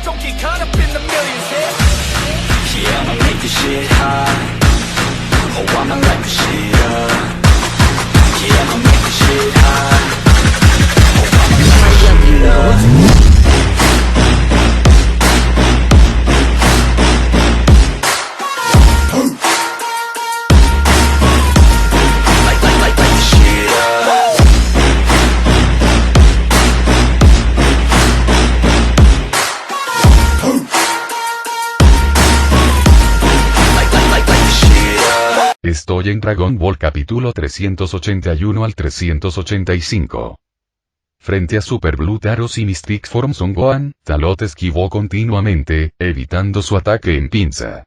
don't get caught up in the millions, Yeah, I'ma make this shit hot. Oh, I'ma light this shit up. Yeah, I'ma make this shit hot. Oh, I'ma light this shit up. Estoy en Dragon Ball capítulo 381 al 385. Frente a Super Blue Taros y Mystic Form Son Gohan, Talot esquivó continuamente, evitando su ataque en pinza.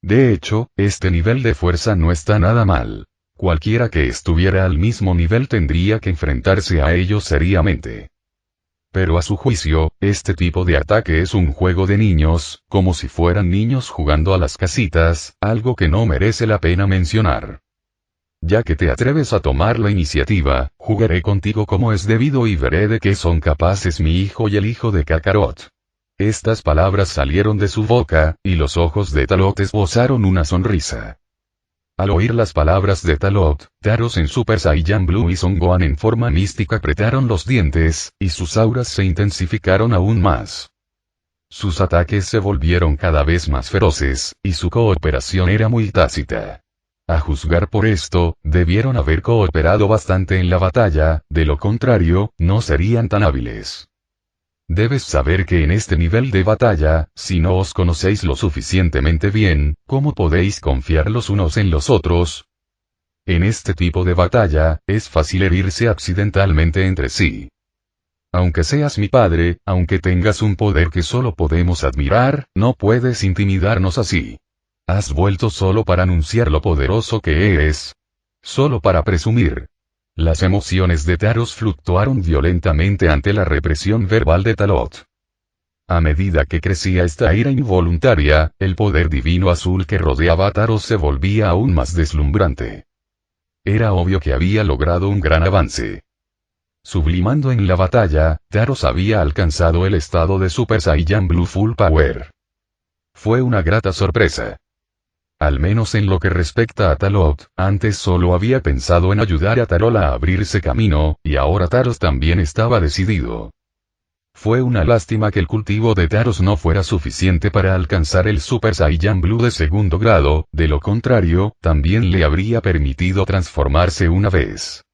De hecho, este nivel de fuerza no está nada mal. Cualquiera que estuviera al mismo nivel tendría que enfrentarse a ellos seriamente. Pero a su juicio, este tipo de ataque es un juego de niños, como si fueran niños jugando a las casitas, algo que no merece la pena mencionar. Ya que te atreves a tomar la iniciativa, jugaré contigo como es debido y veré de qué son capaces mi hijo y el hijo de Kakarot. Estas palabras salieron de su boca, y los ojos de Talot esbozaron una sonrisa. Al oír las palabras de Talot, Taros en Super Saiyan Blue y Son Gohan en forma mística apretaron los dientes, y sus auras se intensificaron aún más. Sus ataques se volvieron cada vez más feroces, y su cooperación era muy tácita. A juzgar por esto, debieron haber cooperado bastante en la batalla, de lo contrario, no serían tan hábiles. Debes saber que en este nivel de batalla, si no os conocéis lo suficientemente bien, ¿cómo podéis confiar los unos en los otros? En este tipo de batalla, es fácil herirse accidentalmente entre sí. Aunque seas mi padre, aunque tengas un poder que solo podemos admirar, no puedes intimidarnos así. Has vuelto solo para anunciar lo poderoso que eres. Solo para presumir. Las emociones de Taros fluctuaron violentamente ante la represión verbal de Talot. A medida que crecía esta ira involuntaria, el poder divino azul que rodeaba a Taros se volvía aún más deslumbrante. Era obvio que había logrado un gran avance. Sublimando en la batalla, Taros había alcanzado el estado de Super Saiyan Blue Full Power. Fue una grata sorpresa. Al menos en lo que respecta a Talot, antes solo había pensado en ayudar a Tarol a abrirse camino, y ahora Taros también estaba decidido. Fue una lástima que el cultivo de Taros no fuera suficiente para alcanzar el Super Saiyan Blue de segundo grado, de lo contrario, también le habría permitido transformarse una vez.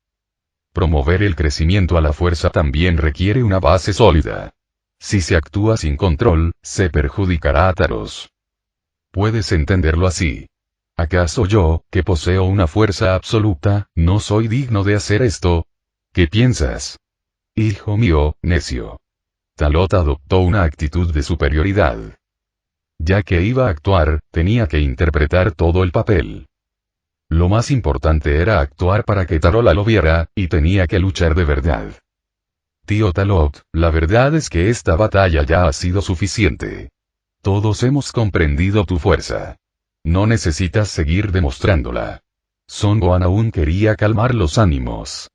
Promover el crecimiento a la fuerza también requiere una base sólida. Si se actúa sin control, se perjudicará a Taros. Puedes entenderlo así. ¿Acaso yo, que poseo una fuerza absoluta, no soy digno de hacer esto? ¿Qué piensas? Hijo mío, necio. Talot adoptó una actitud de superioridad. Ya que iba a actuar, tenía que interpretar todo el papel. Lo más importante era actuar para que Tarola lo viera, y tenía que luchar de verdad. Tío Talot, la verdad es que esta batalla ya ha sido suficiente. Todos hemos comprendido tu fuerza. No necesitas seguir demostrándola. Son Gohan aún quería calmar los ánimos.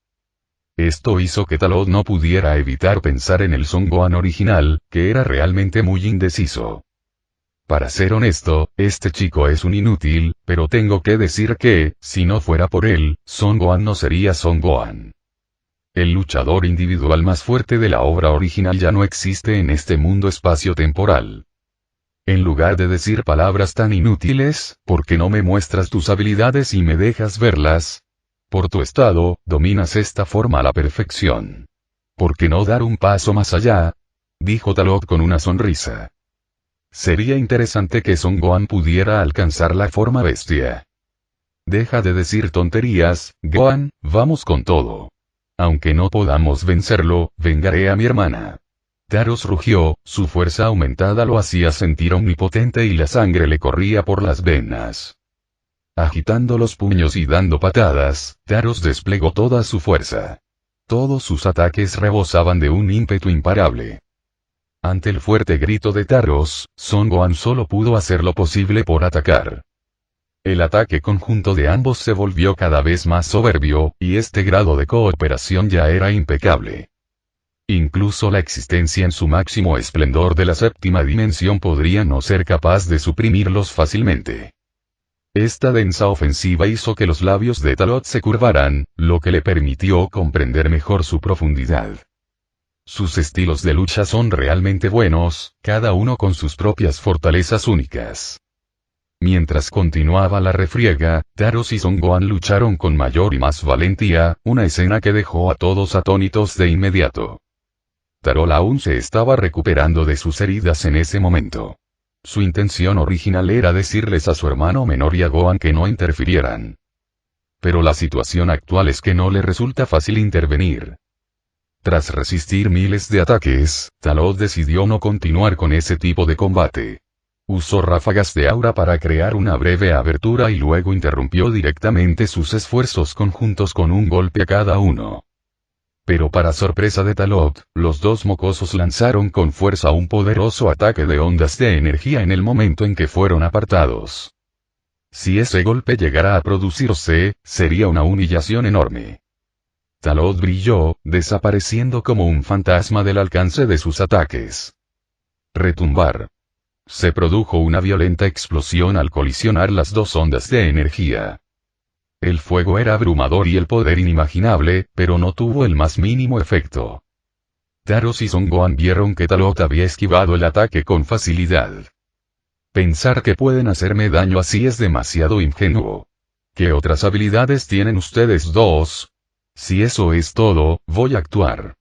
Esto hizo que Talot no pudiera evitar pensar en el Son Gohan original, que era realmente muy indeciso. Para ser honesto, este chico es un inútil, pero tengo que decir que, si no fuera por él, Son Gohan no sería Son Gohan. El luchador individual más fuerte de la obra original ya no existe en este mundo espacio-temporal. En lugar de decir palabras tan inútiles, ¿por qué no me muestras tus habilidades y me dejas verlas? Por tu estado, dominas esta forma a la perfección. ¿Por qué no dar un paso más allá? Dijo Talot con una sonrisa. Sería interesante que Son Gohan pudiera alcanzar la forma bestia. Deja de decir tonterías, Gohan, vamos con todo. Aunque no podamos vencerlo, vengaré a mi hermana. Taros rugió, su fuerza aumentada lo hacía sentir omnipotente y la sangre le corría por las venas. Agitando los puños y dando patadas, Taros desplegó toda su fuerza. Todos sus ataques rebosaban de un ímpetu imparable. Ante el fuerte grito de Taros, Son Gohan solo pudo hacer lo posible por atacar. El ataque conjunto de ambos se volvió cada vez más soberbio, y este grado de cooperación ya era impecable. Incluso la existencia en su máximo esplendor de la séptima dimensión podría no ser capaz de suprimirlos fácilmente. Esta densa ofensiva hizo que los labios de Talot se curvaran, lo que le permitió comprender mejor su profundidad. Sus estilos de lucha son realmente buenos, cada uno con sus propias fortalezas únicas. Mientras continuaba la refriega, Taros y Son Gohan lucharon con mayor y más valentía, una escena que dejó a todos atónitos de inmediato. Tarol aún se estaba recuperando de sus heridas en ese momento. Su intención original era decirles a su hermano menor y a Gohan que no interfirieran. Pero la situación actual es que no le resulta fácil intervenir. Tras resistir miles de ataques, Talot decidió no continuar con ese tipo de combate. Usó ráfagas de aura para crear una breve abertura y luego interrumpió directamente sus esfuerzos conjuntos con un golpe a cada uno. Pero para sorpresa de Talot, los dos mocosos lanzaron con fuerza un poderoso ataque de ondas de energía en el momento en que fueron apartados. Si ese golpe llegara a producirse, sería una humillación enorme. Talot brilló, desapareciendo como un fantasma del alcance de sus ataques. Retumbar. Se produjo una violenta explosión al colisionar las dos ondas de energía. El fuego era abrumador y el poder inimaginable, pero no tuvo el más mínimo efecto. Taros y Son Gohan vieron que Talot había esquivado el ataque con facilidad. Pensar que pueden hacerme daño así es demasiado ingenuo. ¿Qué otras habilidades tienen ustedes dos? Si eso es todo, voy a actuar.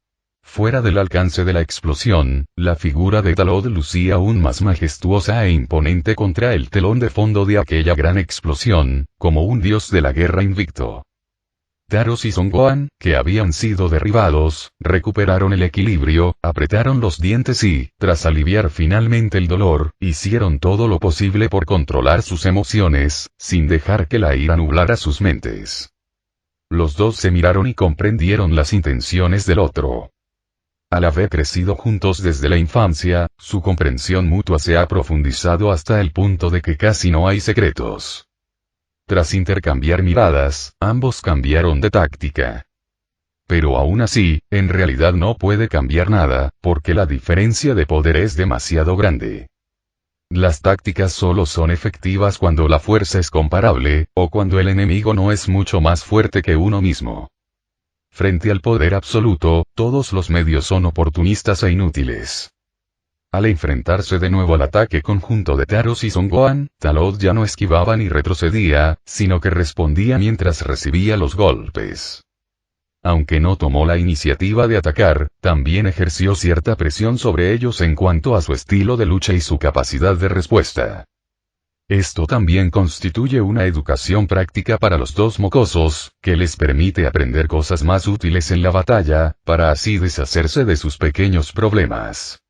Fuera del alcance de la explosión, la figura de Talot lucía aún más majestuosa e imponente contra el telón de fondo de aquella gran explosión, como un dios de la guerra invicto. Taros y Son Gohan, que habían sido derribados, recuperaron el equilibrio, apretaron los dientes y, tras aliviar finalmente el dolor, hicieron todo lo posible por controlar sus emociones, sin dejar que la ira nublara sus mentes. Los dos se miraron y comprendieron las intenciones del otro. Al haber crecido juntos desde la infancia, su comprensión mutua se ha profundizado hasta el punto de que casi no hay secretos. Tras intercambiar miradas, ambos cambiaron de táctica. Pero aún así, en realidad no puede cambiar nada, porque la diferencia de poder es demasiado grande. Las tácticas solo son efectivas cuando la fuerza es comparable, o cuando el enemigo no es mucho más fuerte que uno mismo. Frente al poder absoluto, todos los medios son oportunistas e inútiles. Al enfrentarse de nuevo al ataque conjunto de Taros y Son Gohan, Talot ya no esquivaba ni retrocedía, sino que respondía mientras recibía los golpes. Aunque no tomó la iniciativa de atacar, también ejerció cierta presión sobre ellos en cuanto a su estilo de lucha y su capacidad de respuesta. Esto también constituye una educación práctica para los dos mocosos, que les permite aprender cosas más útiles en la batalla, para así deshacerse de sus pequeños problemas.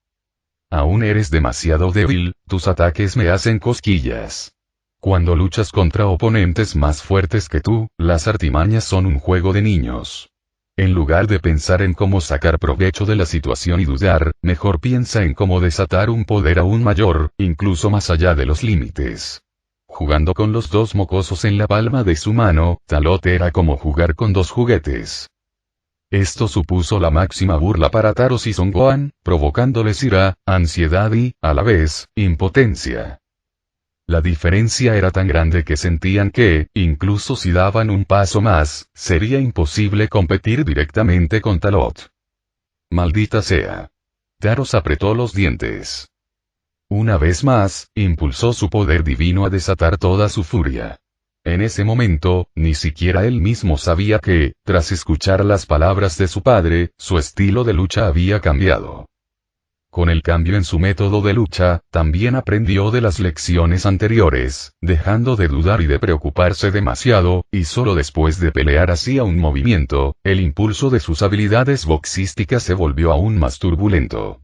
Aún eres demasiado débil, tus ataques me hacen cosquillas. Cuando luchas contra oponentes más fuertes que tú, las artimañas son un juego de niños. En lugar de pensar en cómo sacar provecho de la situación y dudar, mejor piensa en cómo desatar un poder aún mayor, incluso más allá de los límites. Jugando con los dos mocosos en la palma de su mano, Talot era como jugar con dos juguetes. Esto supuso la máxima burla para Taros y Son Gohan, provocándoles ira, ansiedad y, a la vez, impotencia. La diferencia era tan grande que sentían que, incluso si daban un paso más, sería imposible competir directamente con Talot. Maldita sea. Taros apretó los dientes. Una vez más, impulsó su poder divino a desatar toda su furia. En ese momento, ni siquiera él mismo sabía que, tras escuchar las palabras de su padre, su estilo de lucha había cambiado. Con el cambio en su método de lucha, también aprendió de las lecciones anteriores, dejando de dudar y de preocuparse demasiado, y solo después de pelear hacía un movimiento, el impulso de sus habilidades boxísticas se volvió aún más turbulento.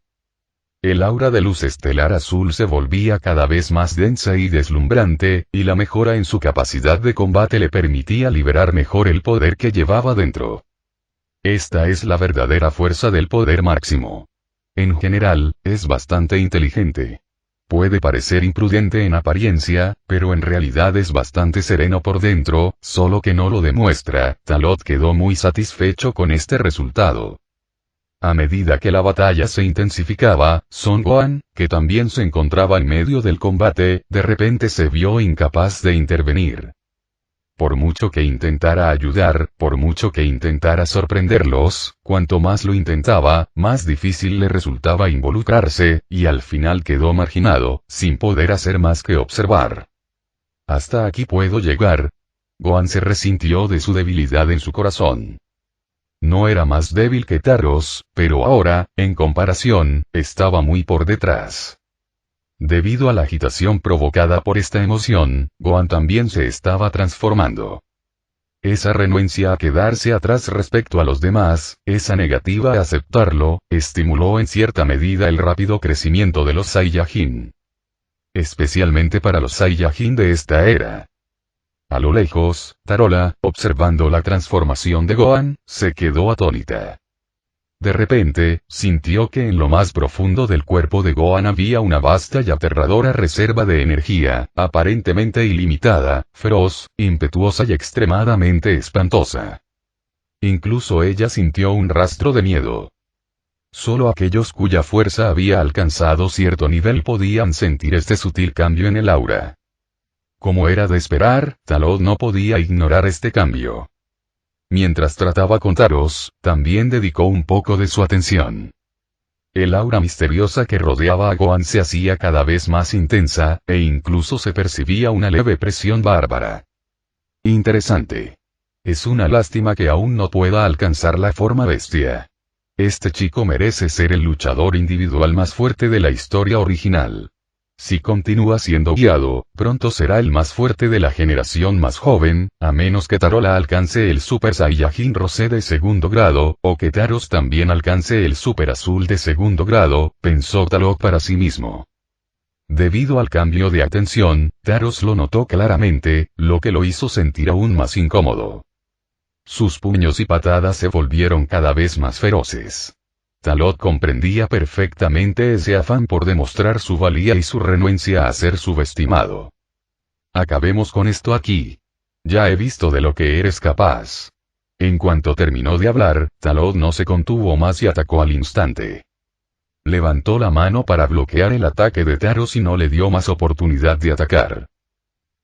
El aura de luz estelar azul se volvía cada vez más densa y deslumbrante, y la mejora en su capacidad de combate le permitía liberar mejor el poder que llevaba dentro. Esta es la verdadera fuerza del poder máximo. En general, es bastante inteligente. Puede parecer imprudente en apariencia, pero en realidad es bastante sereno por dentro, solo que no lo demuestra. Talot quedó muy satisfecho con este resultado. A medida que la batalla se intensificaba, Son Gohan, que también se encontraba en medio del combate, de repente se vio incapaz de intervenir. Por mucho que intentara ayudar, por mucho que intentara sorprenderlos, cuanto más lo intentaba, más difícil le resultaba involucrarse, y al final quedó marginado, sin poder hacer más que observar. Hasta aquí puedo llegar. Gohan se resintió de su debilidad en su corazón. No era más débil que Taros, pero ahora, en comparación, estaba muy por detrás. Debido a la agitación provocada por esta emoción, Gohan también se estaba transformando. Esa renuencia a quedarse atrás respecto a los demás, esa negativa a aceptarlo, estimuló en cierta medida el rápido crecimiento de los Saiyajin. Especialmente para los Saiyajin de esta era. A lo lejos, Tarola, observando la transformación de Gohan, se quedó atónita. De repente, sintió que en lo más profundo del cuerpo de Gohan había una vasta y aterradora reserva de energía, aparentemente ilimitada, feroz, impetuosa y extremadamente espantosa. Incluso ella sintió un rastro de miedo. Solo aquellos cuya fuerza había alcanzado cierto nivel podían sentir este sutil cambio en el aura. Como era de esperar, Talot no podía ignorar este cambio. Mientras trataba con Taros, también dedicó un poco de su atención. El aura misteriosa que rodeaba a Gohan se hacía cada vez más intensa, e incluso se percibía una leve presión bárbara. Interesante. Es una lástima que aún no pueda alcanzar la forma bestia. Este chico merece ser el luchador individual más fuerte de la historia original. Si continúa siendo guiado, pronto será el más fuerte de la generación más joven, a menos que Tarola alcance el Super Saiyajin Rosé de segundo grado, o que Taros también alcance el Super Azul de segundo grado, pensó Talot para sí mismo. Debido al cambio de atención, Taros lo notó claramente, lo que lo hizo sentir aún más incómodo. Sus puños y patadas se volvieron cada vez más feroces. Talot comprendía perfectamente ese afán por demostrar su valía y su renuencia a ser subestimado. Acabemos con esto aquí. Ya he visto de lo que eres capaz. En cuanto terminó de hablar, Talot no se contuvo más y atacó al instante. Levantó la mano para bloquear el ataque de Taros y no le dio más oportunidad de atacar.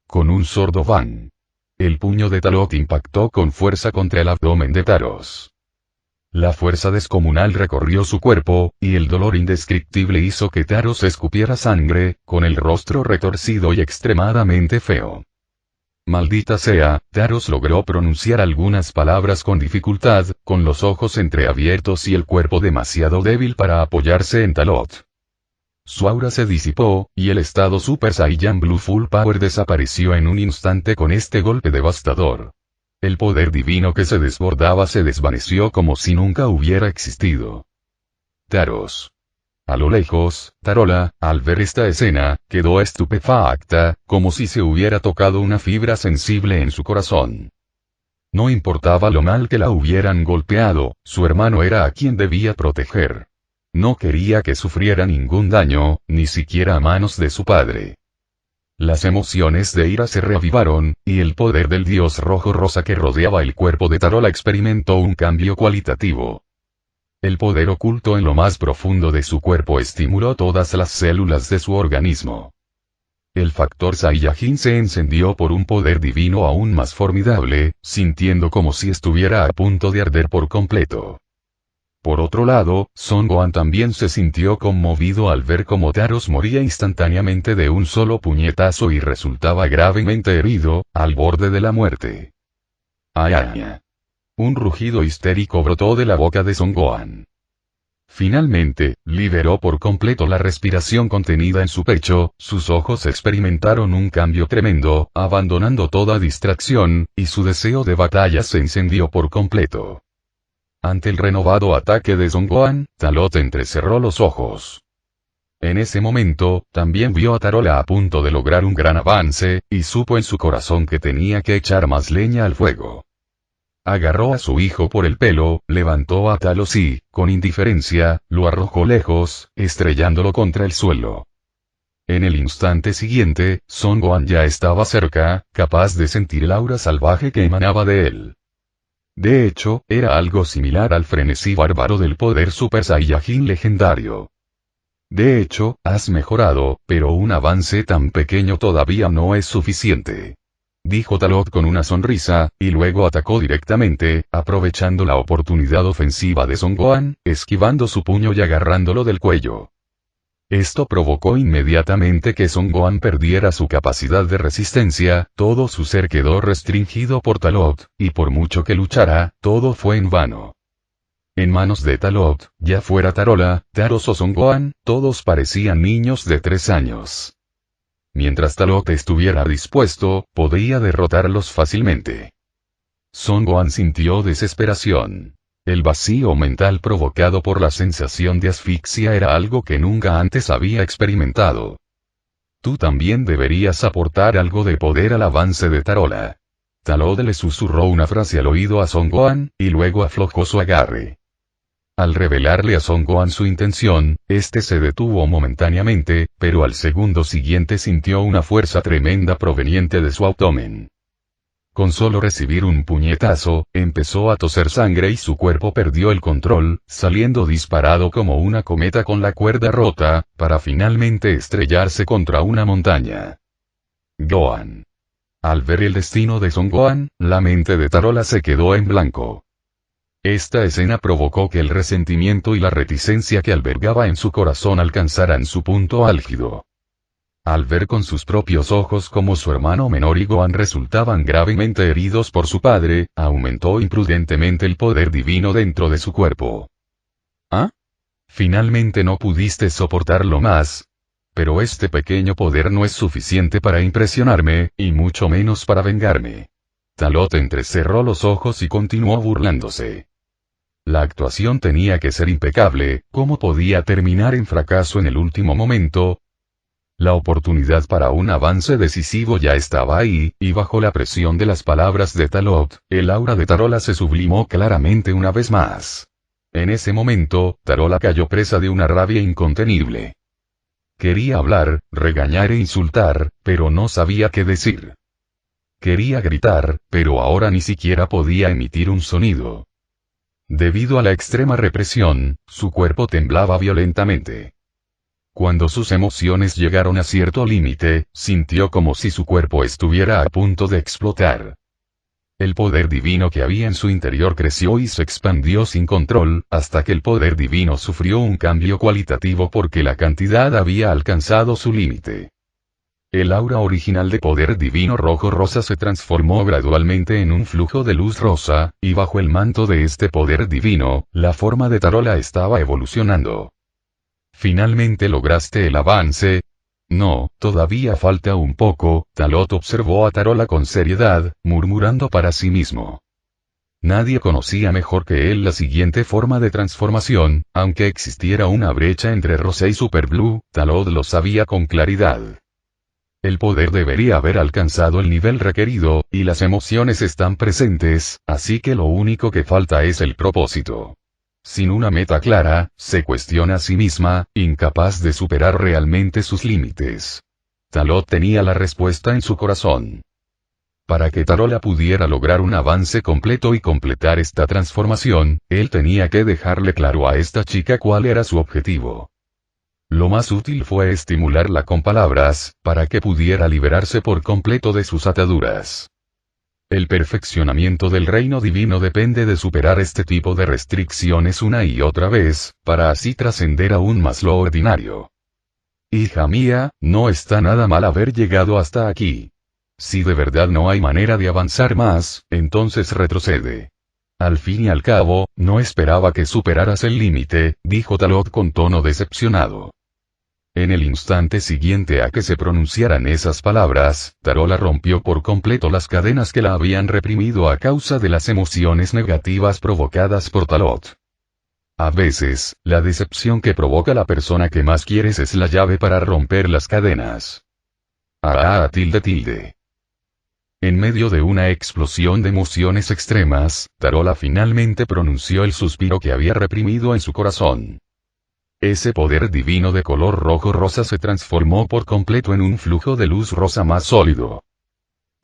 Con un sordo bang. El puño de Talot impactó con fuerza contra el abdomen de Taros. La fuerza descomunal recorrió su cuerpo, y el dolor indescriptible hizo que Taros escupiera sangre, con el rostro retorcido y extremadamente feo. Maldita sea, Taros logró pronunciar algunas palabras con dificultad, con los ojos entreabiertos y el cuerpo demasiado débil para apoyarse en Talot. Su aura se disipó, y el estado Super Saiyan Blue Full Power desapareció en un instante con este golpe devastador. El poder divino que se desbordaba se desvaneció como si nunca hubiera existido. Taros. A lo lejos, Tarola, al ver esta escena, quedó estupefacta, como si se hubiera tocado una fibra sensible en su corazón. No importaba lo mal que la hubieran golpeado, su hermano era a quien debía proteger. No quería que sufriera ningún daño, ni siquiera a manos de su padre. Las emociones de ira se reavivaron, y el poder del dios rojo-rosa que rodeaba el cuerpo de Tarola experimentó un cambio cualitativo. El poder oculto en lo más profundo de su cuerpo estimuló todas las células de su organismo. El factor Saiyajin se encendió por un poder divino aún más formidable, sintiendo como si estuviera a punto de arder por completo. Por otro lado, Son Gohan también se sintió conmovido al ver cómo Taros moría instantáneamente de un solo puñetazo y resultaba gravemente herido, al borde de la muerte. ¡Ay! Un rugido histérico brotó de la boca de Son Gohan. Finalmente, liberó por completo la respiración contenida en su pecho, sus ojos experimentaron un cambio tremendo, abandonando toda distracción, y su deseo de batalla se encendió por completo. Ante el renovado ataque de Son Gohan, Talot entrecerró los ojos. En ese momento, también vio a Tarola a punto de lograr un gran avance, y supo en su corazón que tenía que echar más leña al fuego. Agarró a su hijo por el pelo, levantó a Talos y, con indiferencia, lo arrojó lejos, estrellándolo contra el suelo. En el instante siguiente, Son Gohan ya estaba cerca, capaz de sentir el aura salvaje que emanaba de él. De hecho, era algo similar al frenesí bárbaro del poder Super Saiyajin legendario. De hecho, has mejorado, pero un avance tan pequeño todavía no es suficiente. Dijo Talot con una sonrisa, y luego atacó directamente, aprovechando la oportunidad ofensiva de Son Gohan, esquivando su puño y agarrándolo del cuello. Esto provocó inmediatamente que Son Gohan perdiera su capacidad de resistencia, todo su ser quedó restringido por Talot, y por mucho que luchara, todo fue en vano. En manos de Talot, ya fuera Tarola, Taros o Son Gohan, todos parecían niños de 3 años. Mientras Talot estuviera dispuesto, podía derrotarlos fácilmente. Son Gohan sintió desesperación. El vacío mental provocado por la sensación de asfixia era algo que nunca antes había experimentado. Tú también deberías aportar algo de poder al avance de Tarola. Talot le susurró una frase al oído a Son Gohan, y luego aflojó su agarre. Al revelarle a Son Gohan su intención, este se detuvo momentáneamente, pero al segundo siguiente sintió una fuerza tremenda proveniente de su abdomen. Con solo recibir un puñetazo, empezó a toser sangre y su cuerpo perdió el control, saliendo disparado como una cometa con la cuerda rota, para finalmente estrellarse contra una montaña. Gohan. Al ver el destino de Son Gohan, la mente de Tarola se quedó en blanco. Esta escena provocó que el resentimiento y la reticencia que albergaba en su corazón alcanzaran su punto álgido. Al ver con sus propios ojos cómo su hermano menor y Gohan resultaban gravemente heridos por su padre, aumentó imprudentemente el poder divino dentro de su cuerpo. ¿Ah? Finalmente no pudiste soportarlo más. Pero este pequeño poder no es suficiente para impresionarme, y mucho menos para vengarme. Talot entrecerró los ojos y continuó burlándose. La actuación tenía que ser impecable, ¿cómo podía terminar en fracaso en el último momento? La oportunidad para un avance decisivo ya estaba ahí, y bajo la presión de las palabras de Talot, el aura de Tarola se sublimó claramente una vez más. En ese momento, Tarola cayó presa de una rabia incontenible. Quería hablar, regañar e insultar, pero no sabía qué decir. Quería gritar, pero ahora ni siquiera podía emitir un sonido. Debido a la extrema represión, su cuerpo temblaba violentamente. Cuando sus emociones llegaron a cierto límite, sintió como si su cuerpo estuviera a punto de explotar. El poder divino que había en su interior creció y se expandió sin control, hasta que el poder divino sufrió un cambio cualitativo porque la cantidad había alcanzado su límite. El aura original de poder divino rojo-rosa se transformó gradualmente en un flujo de luz rosa, y bajo el manto de este poder divino, la forma de Tarola estaba evolucionando. ¿Finalmente lograste el avance? No, todavía falta un poco, Talot observó a Tarola con seriedad, murmurando para sí mismo. Nadie conocía mejor que él la siguiente forma de transformación, aunque existiera una brecha entre Rosa y Super Blue, Talot lo sabía con claridad. El poder debería haber alcanzado el nivel requerido, y las emociones están presentes, así que lo único que falta es el propósito. Sin una meta clara, se cuestiona a sí misma, incapaz de superar realmente sus límites. Talot tenía la respuesta en su corazón. Para que Tarola pudiera lograr un avance completo y completar esta transformación, él tenía que dejarle claro a esta chica cuál era su objetivo. Lo más útil fue estimularla con palabras, para que pudiera liberarse por completo de sus ataduras. El perfeccionamiento del reino divino depende de superar este tipo de restricciones una y otra vez, para así trascender aún más lo ordinario. Hija mía, no está nada mal haber llegado hasta aquí. Si de verdad no hay manera de avanzar más, entonces retrocede. Al fin y al cabo, no esperaba que superaras el límite, dijo Talot con tono decepcionado. En el instante siguiente a que se pronunciaran esas palabras, Tarola rompió por completo las cadenas que la habían reprimido a causa de las emociones negativas provocadas por Talot. A veces, la decepción que provoca la persona que más quieres es la llave para romper las cadenas. Tilde. En medio de una explosión de emociones extremas, Tarola finalmente pronunció el suspiro que había reprimido en su corazón. Ese poder divino de color rojo-rosa se transformó por completo en un flujo de luz rosa más sólido.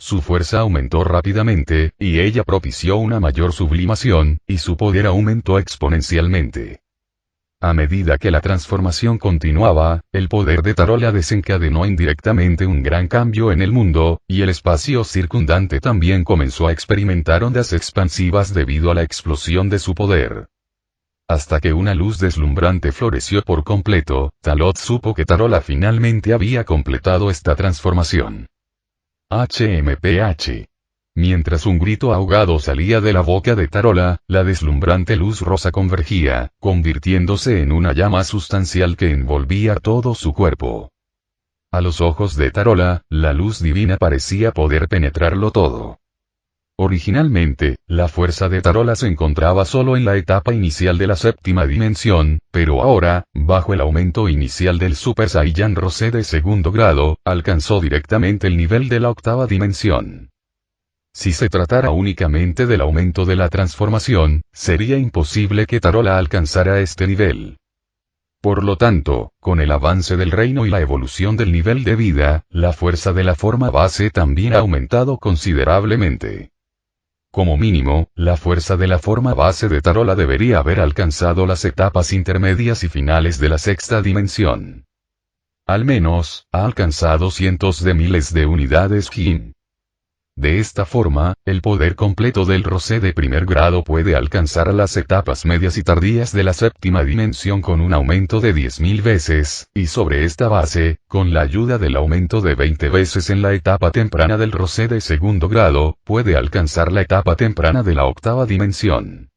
su fuerza aumentó rápidamente, y ella propició una mayor sublimación, y su poder aumentó exponencialmente. A medida que la transformación continuaba, el poder de Tarola desencadenó indirectamente un gran cambio en el mundo, y el espacio circundante también comenzó a experimentar ondas expansivas debido a la explosión de su poder. Hasta que una luz deslumbrante floreció por completo, Talot supo que Tarola finalmente había completado esta transformación. HMPH. Mientras un grito ahogado salía de la boca de Tarola, la deslumbrante luz rosa convergía, convirtiéndose en una llama sustancial que envolvía todo su cuerpo. A los ojos de Tarola, la luz divina parecía poder penetrarlo todo. Originalmente, la fuerza de Tarola se encontraba solo en la etapa inicial de la séptima dimensión, pero ahora, bajo el aumento inicial del Super Saiyan Rosé de segundo grado, alcanzó directamente el nivel de la octava dimensión. Si se tratara únicamente del aumento de la transformación, sería imposible que Tarola alcanzara este nivel. Por lo tanto, con el avance del reino y la evolución del nivel de vida, la fuerza de la forma base también ha aumentado considerablemente. Como mínimo, la fuerza de la forma base de Tarola debería haber alcanzado las etapas intermedias y finales de la sexta dimensión. Al menos, ha alcanzado cientos de miles de unidades Jin. De esta forma, el poder completo del Rosé de primer grado puede alcanzar las etapas medias y tardías de la séptima dimensión con un aumento de 10.000 veces, y sobre esta base, con la ayuda del aumento de 20 veces en la etapa temprana del Rosé de segundo grado, puede alcanzar la etapa temprana de la octava dimensión.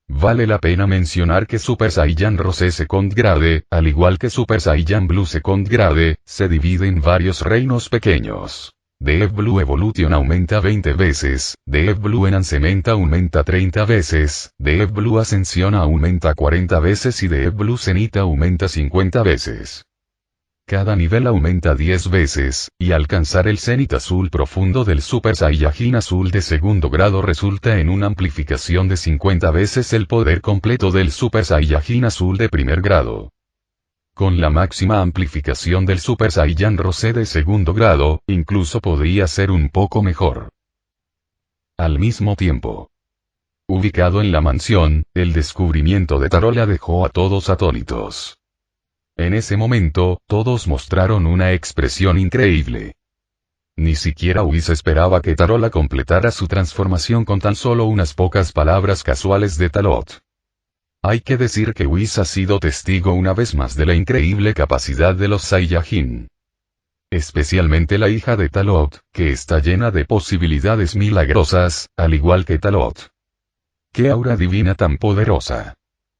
Vale la pena mencionar que Super Saiyan Rosé Second Grade, al igual que Super Saiyan Blue Second Grade, se divide en varios reinos pequeños. DF Blue Evolution aumenta 20 veces, DF Blue Enhancement aumenta 30 veces, DF Blue Ascensión aumenta 40 veces y DF Blue Zenith aumenta 50 veces. Cada nivel aumenta 10 veces, y alcanzar el Zenith azul profundo del Super Saiyajin azul de segundo grado resulta en una amplificación de 50 veces el poder completo del Super Saiyajin azul de primer grado. Con la máxima amplificación del Super Saiyan Rosé de segundo grado, incluso podría ser un poco mejor. Al mismo tiempo. Ubicado en la mansión, el descubrimiento de Tarola dejó a todos atónitos. En ese momento, todos mostraron una expresión increíble. Ni siquiera Whis esperaba que Tarola completara su transformación con tan solo unas pocas palabras casuales de Talot. Hay que decir que Whis ha sido testigo una vez más de la increíble capacidad de los Saiyajin. Especialmente la hija de Talot, que está llena de posibilidades milagrosas, al igual que Talot. ¡Qué aura divina tan poderosa!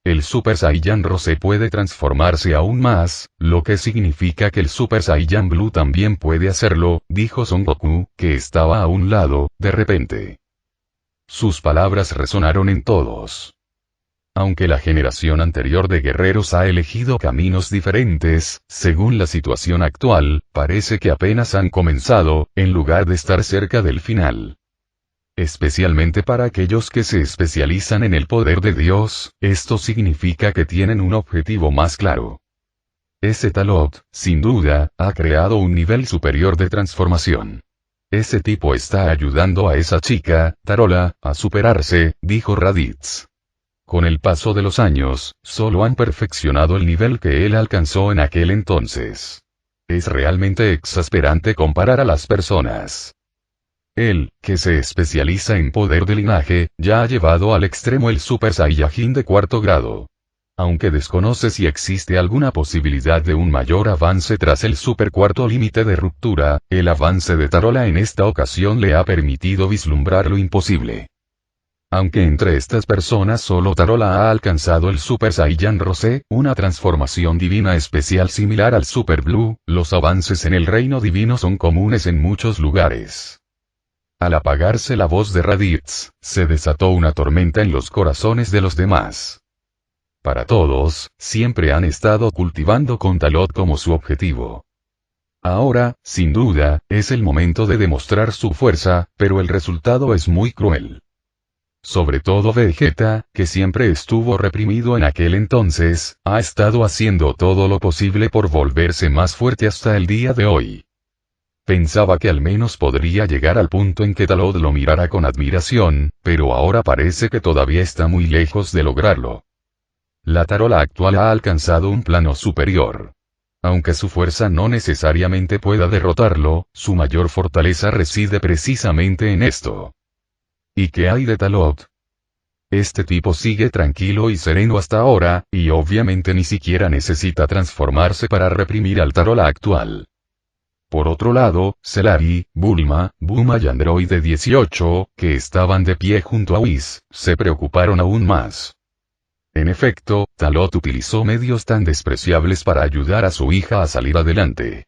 El Super Saiyan Rosé puede transformarse aún más, lo que significa que el Super Saiyan Blue también puede hacerlo, dijo Son Goku, que estaba a un lado, de repente. Sus palabras resonaron en todos. Aunque la generación anterior de guerreros ha elegido caminos diferentes, según la situación actual, parece que apenas han comenzado, en lugar de estar cerca del final. Especialmente para aquellos que se especializan en el poder de Dios, esto significa que tienen un objetivo más claro. Ese Talot, sin duda, ha creado un nivel superior de transformación. Ese tipo está ayudando a esa chica, Tarola, a superarse, dijo Raditz. Con el paso de los años, solo han perfeccionado el nivel que él alcanzó en aquel entonces. Es realmente exasperante comparar a las personas. Él, que se especializa en poder de linaje, ya ha llevado al extremo el Super Saiyajin de cuarto grado. Aunque desconoce si existe alguna posibilidad de un mayor avance tras el super cuarto límite de ruptura, el avance de Tarola en esta ocasión le ha permitido vislumbrar lo imposible. Aunque entre estas personas solo Tarola ha alcanzado el Super Saiyan Rosé, una transformación divina especial similar al Super Blue, los avances en el reino divino son comunes en muchos lugares. Al apagarse la voz de Raditz, se desató una tormenta en los corazones de los demás. Para todos, siempre han estado cultivando con Talot como su objetivo. Ahora, sin duda, es el momento de demostrar su fuerza, pero el resultado es muy cruel. Sobre todo Vegeta, que siempre estuvo reprimido en aquel entonces, ha estado haciendo todo lo posible por volverse más fuerte hasta el día de hoy. Pensaba que al menos podría llegar al punto en que Talot lo mirara con admiración, pero ahora parece que todavía está muy lejos de lograrlo. La tarola actual ha alcanzado un plano superior. Aunque su fuerza no necesariamente pueda derrotarlo, su mayor fortaleza reside precisamente en esto. ¿Y qué hay de Talot? Este tipo sigue tranquilo y sereno hasta ahora, y obviamente ni siquiera necesita transformarse para reprimir al tarola actual. Por otro lado, Celavi, Bulma, Buma y Androide 18, que estaban de pie junto a Whis, se preocuparon aún más. En efecto, Talot utilizó medios tan despreciables para ayudar a su hija a salir adelante.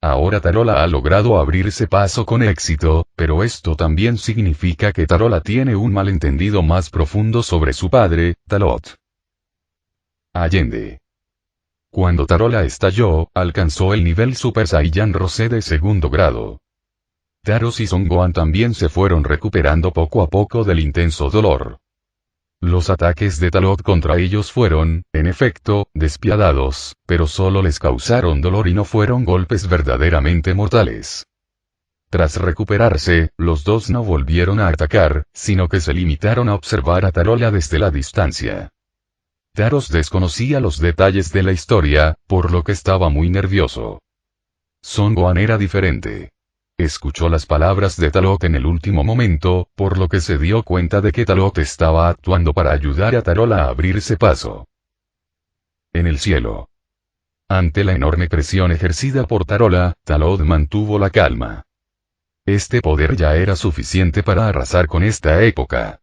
Ahora Tarola ha logrado abrirse paso con éxito, pero esto también significa que Tarola tiene un malentendido más profundo sobre su padre, Talot. Allende. Cuando Tarola estalló, alcanzó el nivel Super Saiyan Rose de segundo grado. Taros y Son Gohan también se fueron recuperando poco a poco del intenso dolor. Los ataques de Talot contra ellos fueron, en efecto, despiadados, pero solo les causaron dolor y no fueron golpes verdaderamente mortales. Tras recuperarse, los dos no volvieron a atacar, sino que se limitaron a observar a Tarola desde la distancia. Taros desconocía los detalles de la historia, por lo que estaba muy nervioso. Son Gohan era diferente. Escuchó las palabras de Talot en el último momento, por lo que se dio cuenta de que Talot estaba actuando para ayudar a Tarola a abrirse paso. En el cielo. Ante la enorme presión ejercida por Tarola, Talot mantuvo la calma. Este poder ya era suficiente para arrasar con esta época.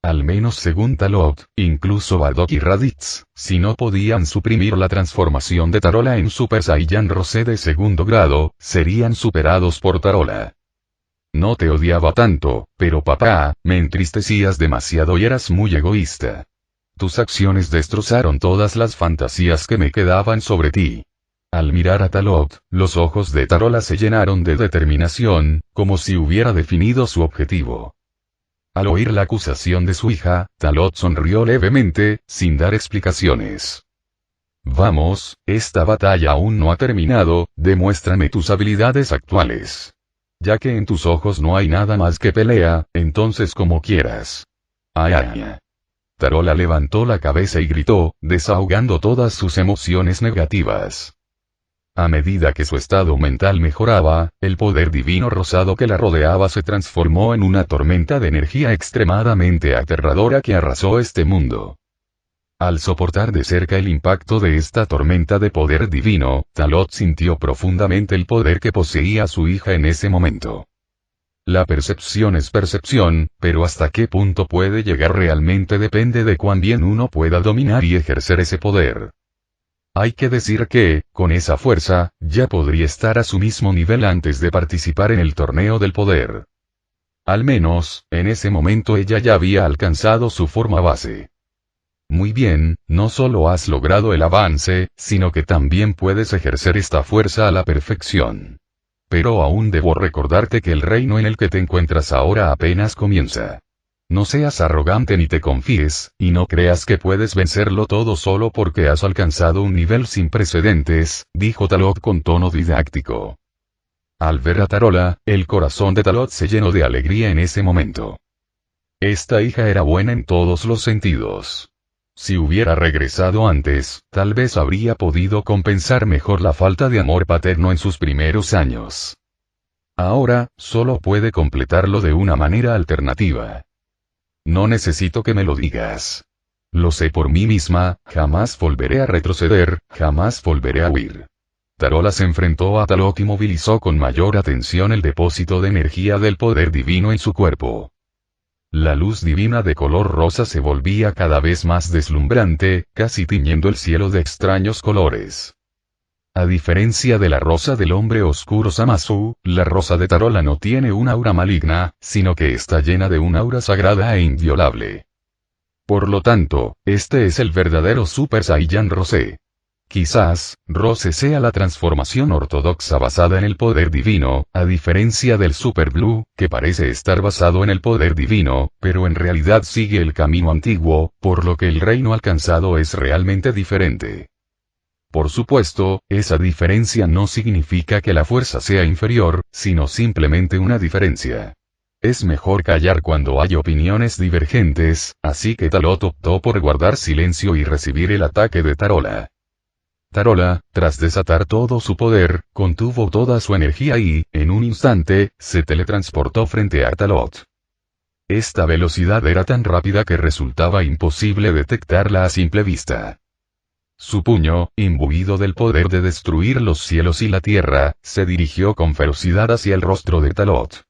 Al menos según Talot, incluso Bardock y Raditz, si no podían suprimir la transformación de Tarola en Super Saiyan Rose de segundo grado, serían superados por Tarola. No te odiaba tanto, pero papá, me entristecías demasiado y eras muy egoísta. Tus acciones destrozaron todas las fantasías que me quedaban sobre ti. Al mirar a Talot, los ojos de Tarola se llenaron de determinación, como si hubiera definido su objetivo. Al oír la acusación de su hija, Talot sonrió levemente, sin dar explicaciones. Vamos, esta batalla aún no ha terminado, demuéstrame tus habilidades actuales. Ya que en tus ojos no hay nada más que pelea, entonces como quieras. Ay. Tarola levantó la cabeza y gritó, desahogando todas sus emociones negativas. A medida que su estado mental mejoraba, el poder divino rosado que la rodeaba se transformó en una tormenta de energía extremadamente aterradora que arrasó este mundo. Al soportar de cerca el impacto de esta tormenta de poder divino, Talot sintió profundamente el poder que poseía su hija en ese momento. La percepción es percepción, pero hasta qué punto puede llegar realmente depende de cuán bien uno pueda dominar y ejercer ese poder. Hay que decir que, con esa fuerza, ya podría estar a su mismo nivel antes de participar en el torneo del poder. Al menos, en ese momento ella ya había alcanzado su forma base. Muy bien, no solo has logrado el avance, sino que también puedes ejercer esta fuerza a la perfección. Pero aún debo recordarte que el reino en el que te encuentras ahora apenas comienza. No seas arrogante ni te confíes, y no creas que puedes vencerlo todo solo porque has alcanzado un nivel sin precedentes, dijo Talot con tono didáctico. Al ver a Tarola, el corazón de Talot se llenó de alegría en ese momento. Esta hija era buena en todos los sentidos. Si hubiera regresado antes, tal vez habría podido compensar mejor la falta de amor paterno en sus primeros años. Ahora, solo puede completarlo de una manera alternativa. No necesito que me lo digas. Lo sé por mí misma, jamás volveré a retroceder, jamás volveré a huir. Tarola se enfrentó a Talot y movilizó con mayor atención el depósito de energía del poder divino en su cuerpo. La luz divina de color rosa se volvía cada vez más deslumbrante, casi tiñendo el cielo de extraños colores. A diferencia de la rosa del hombre oscuro Zamasu, la rosa de Tarola no tiene un aura maligna, sino que está llena de un aura sagrada e inviolable. Por lo tanto, este es el verdadero Super Saiyan Rose. Quizás, Rose sea la transformación ortodoxa basada en el poder divino, a diferencia del Super Blue, que parece estar basado en el poder divino, pero en realidad sigue el camino antiguo, por lo que el reino alcanzado es realmente diferente. Por supuesto, esa diferencia no significa que la fuerza sea inferior, sino simplemente una diferencia. Es mejor callar cuando hay opiniones divergentes, así que Talot optó por guardar silencio y recibir el ataque de Tarola. Tarola, tras desatar todo su poder, contuvo toda su energía y, en un instante, se teletransportó frente a Talot. Esta velocidad era tan rápida que resultaba imposible detectarla a simple vista. Su puño, imbuido del poder de destruir los cielos y la tierra, se dirigió con ferocidad hacia el rostro de Talot.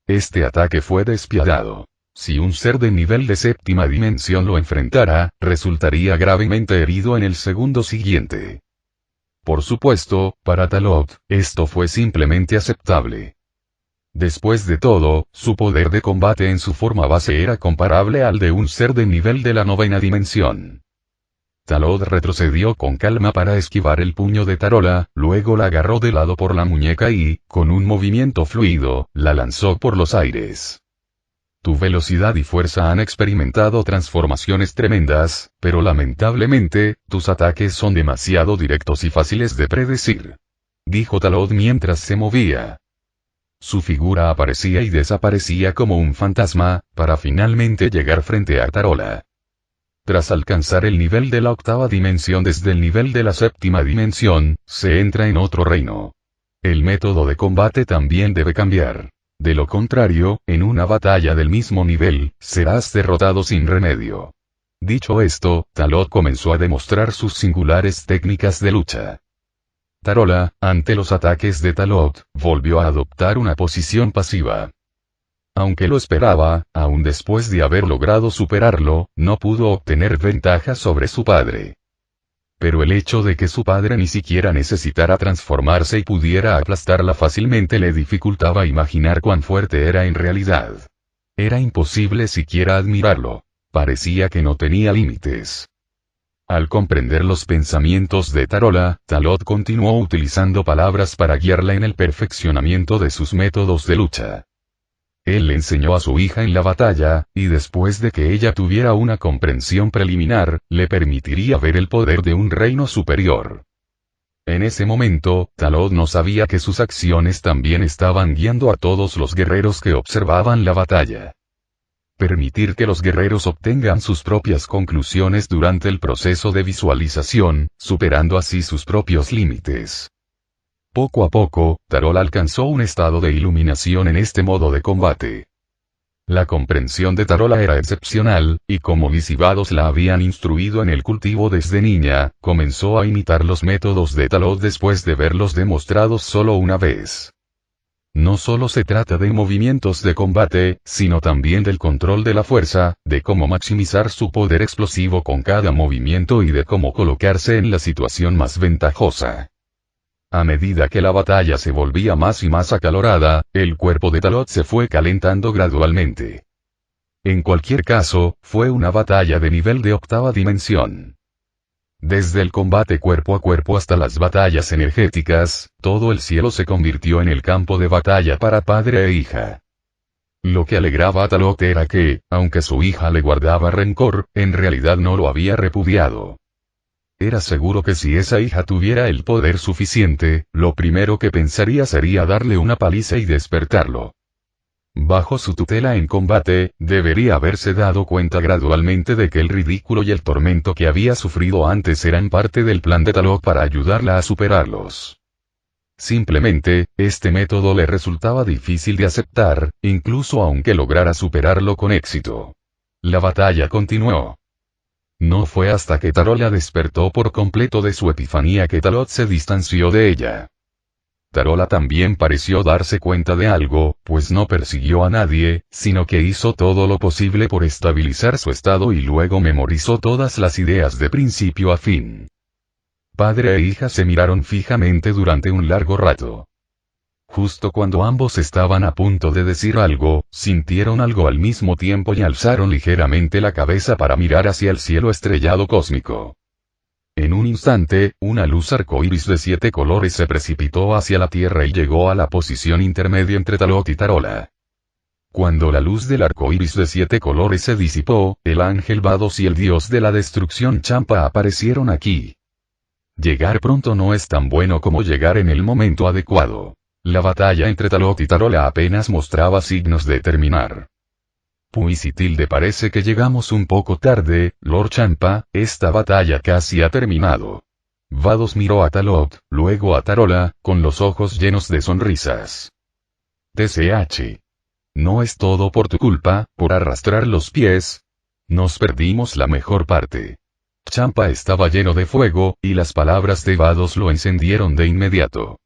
Este ataque fue despiadado. Si un ser de nivel de séptima dimensión lo enfrentara, resultaría gravemente herido en el segundo siguiente. Por supuesto, para Talot, esto fue simplemente aceptable. Después de todo, su poder de combate en su forma base era comparable al de un ser de nivel de la novena dimensión. Talot retrocedió con calma para esquivar el puño de Tarola, luego la agarró de lado por la muñeca y, con un movimiento fluido, la lanzó por los aires. Tu velocidad y fuerza han experimentado transformaciones tremendas, pero lamentablemente, tus ataques son demasiado directos y fáciles de predecir. Dijo Talot mientras se movía. Su figura aparecía y desaparecía como un fantasma, para finalmente llegar frente a Tarola. Tras alcanzar el nivel de la octava dimensión desde el nivel de la séptima dimensión, se entra en otro reino. El método de combate también debe cambiar. De lo contrario, en una batalla del mismo nivel, serás derrotado sin remedio. Dicho esto, Talot comenzó a demostrar sus singulares técnicas de lucha. Tarola, ante los ataques de Talot, volvió a adoptar una posición pasiva. Aunque lo esperaba, aún después de haber logrado superarlo, no pudo obtener ventaja sobre su padre. Pero el hecho de que su padre ni siquiera necesitara transformarse y pudiera aplastarla fácilmente le dificultaba imaginar cuán fuerte era en realidad. Era imposible siquiera admirarlo. Parecía que no tenía límites. Al comprender los pensamientos de Tarola, Talot continuó utilizando palabras para guiarla en el perfeccionamiento de sus métodos de lucha. Él le enseñó a su hija en la batalla, y después de que ella tuviera una comprensión preliminar, le permitiría ver el poder de un reino superior. En ese momento, Talot no sabía que sus acciones también estaban guiando a todos los guerreros que observaban la batalla. Permitir que los guerreros obtengan sus propias conclusiones durante el proceso de visualización, superando así sus propios límites. Poco a poco, Tarola alcanzó un estado de iluminación en este modo de combate. La comprensión de Tarola era excepcional, y como Visivados la habían instruido en el cultivo desde niña, comenzó a imitar los métodos de Talot después de verlos demostrados solo una vez. No solo se trata de movimientos de combate, sino también del control de la fuerza, de cómo maximizar su poder explosivo con cada movimiento y de cómo colocarse en la situación más ventajosa. A medida que la batalla se volvía más y más acalorada, el cuerpo de Talot se fue calentando gradualmente. En cualquier caso, fue una batalla de nivel de octava dimensión. Desde el combate cuerpo a cuerpo hasta las batallas energéticas, todo el cielo se convirtió en el campo de batalla para padre e hija. Lo que alegraba a Talot era que, aunque su hija le guardaba rencor, en realidad no lo había repudiado. Era seguro que si esa hija tuviera el poder suficiente, lo primero que pensaría sería darle una paliza y despertarlo. Bajo su tutela en combate, debería haberse dado cuenta gradualmente de que el ridículo y el tormento que había sufrido antes eran parte del plan de Talot para ayudarla a superarlos. Simplemente, este método le resultaba difícil de aceptar, incluso aunque lograra superarlo con éxito. La batalla continuó. No fue hasta que Tarola despertó por completo de su epifanía que Talot se distanció de ella. Tarola también pareció darse cuenta de algo, pues no persiguió a nadie, sino que hizo todo lo posible por estabilizar su estado y luego memorizó todas las ideas de principio a fin. Padre e hija se miraron fijamente durante un largo rato. Justo cuando ambos estaban a punto de decir algo, sintieron algo al mismo tiempo y alzaron ligeramente la cabeza para mirar hacia el cielo estrellado cósmico. En un instante, una luz arcoíris de 7 colores se precipitó hacia la Tierra y llegó a la posición intermedia entre Talot y Tarola. Cuando la luz del arcoíris de 7 colores se disipó, el ángel Vados y el dios de la destrucción Champa aparecieron aquí. Llegar pronto no es tan bueno como llegar en el momento adecuado. La batalla entre Talot y Tarola apenas mostraba signos de terminar. Pues y tilde parece que llegamos un poco tarde, Lord Champa, esta batalla casi ha terminado. Vados miró a Talot, luego a Tarola, con los ojos llenos de sonrisas. TCH. No es todo por tu culpa, por arrastrar los pies. Nos perdimos la mejor parte. Champa estaba lleno de fuego, y las palabras de Vados lo encendieron de inmediato.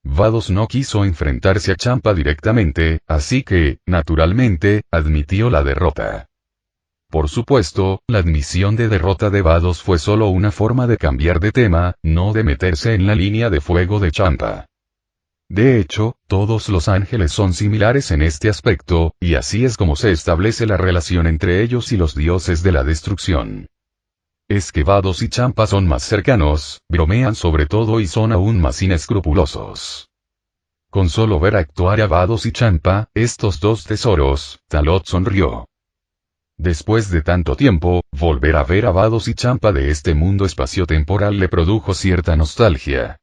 Vados no quiso enfrentarse a Champa directamente, así que, naturalmente, admitió la derrota. Por supuesto, la admisión de derrota de Vados fue solo una forma de cambiar de tema, no de meterse en la línea de fuego de Champa. De hecho, todos los ángeles son similares en este aspecto, y así es como se establece la relación entre ellos y los dioses de la destrucción. Es que Vados y Champa son más cercanos, bromean sobre todo y son aún más inescrupulosos. Con solo ver actuar a Vados y Champa, estos dos tesoros, Talot sonrió. Después de tanto tiempo, volver a ver a Vados y Champa de este mundo espaciotemporal le produjo cierta nostalgia.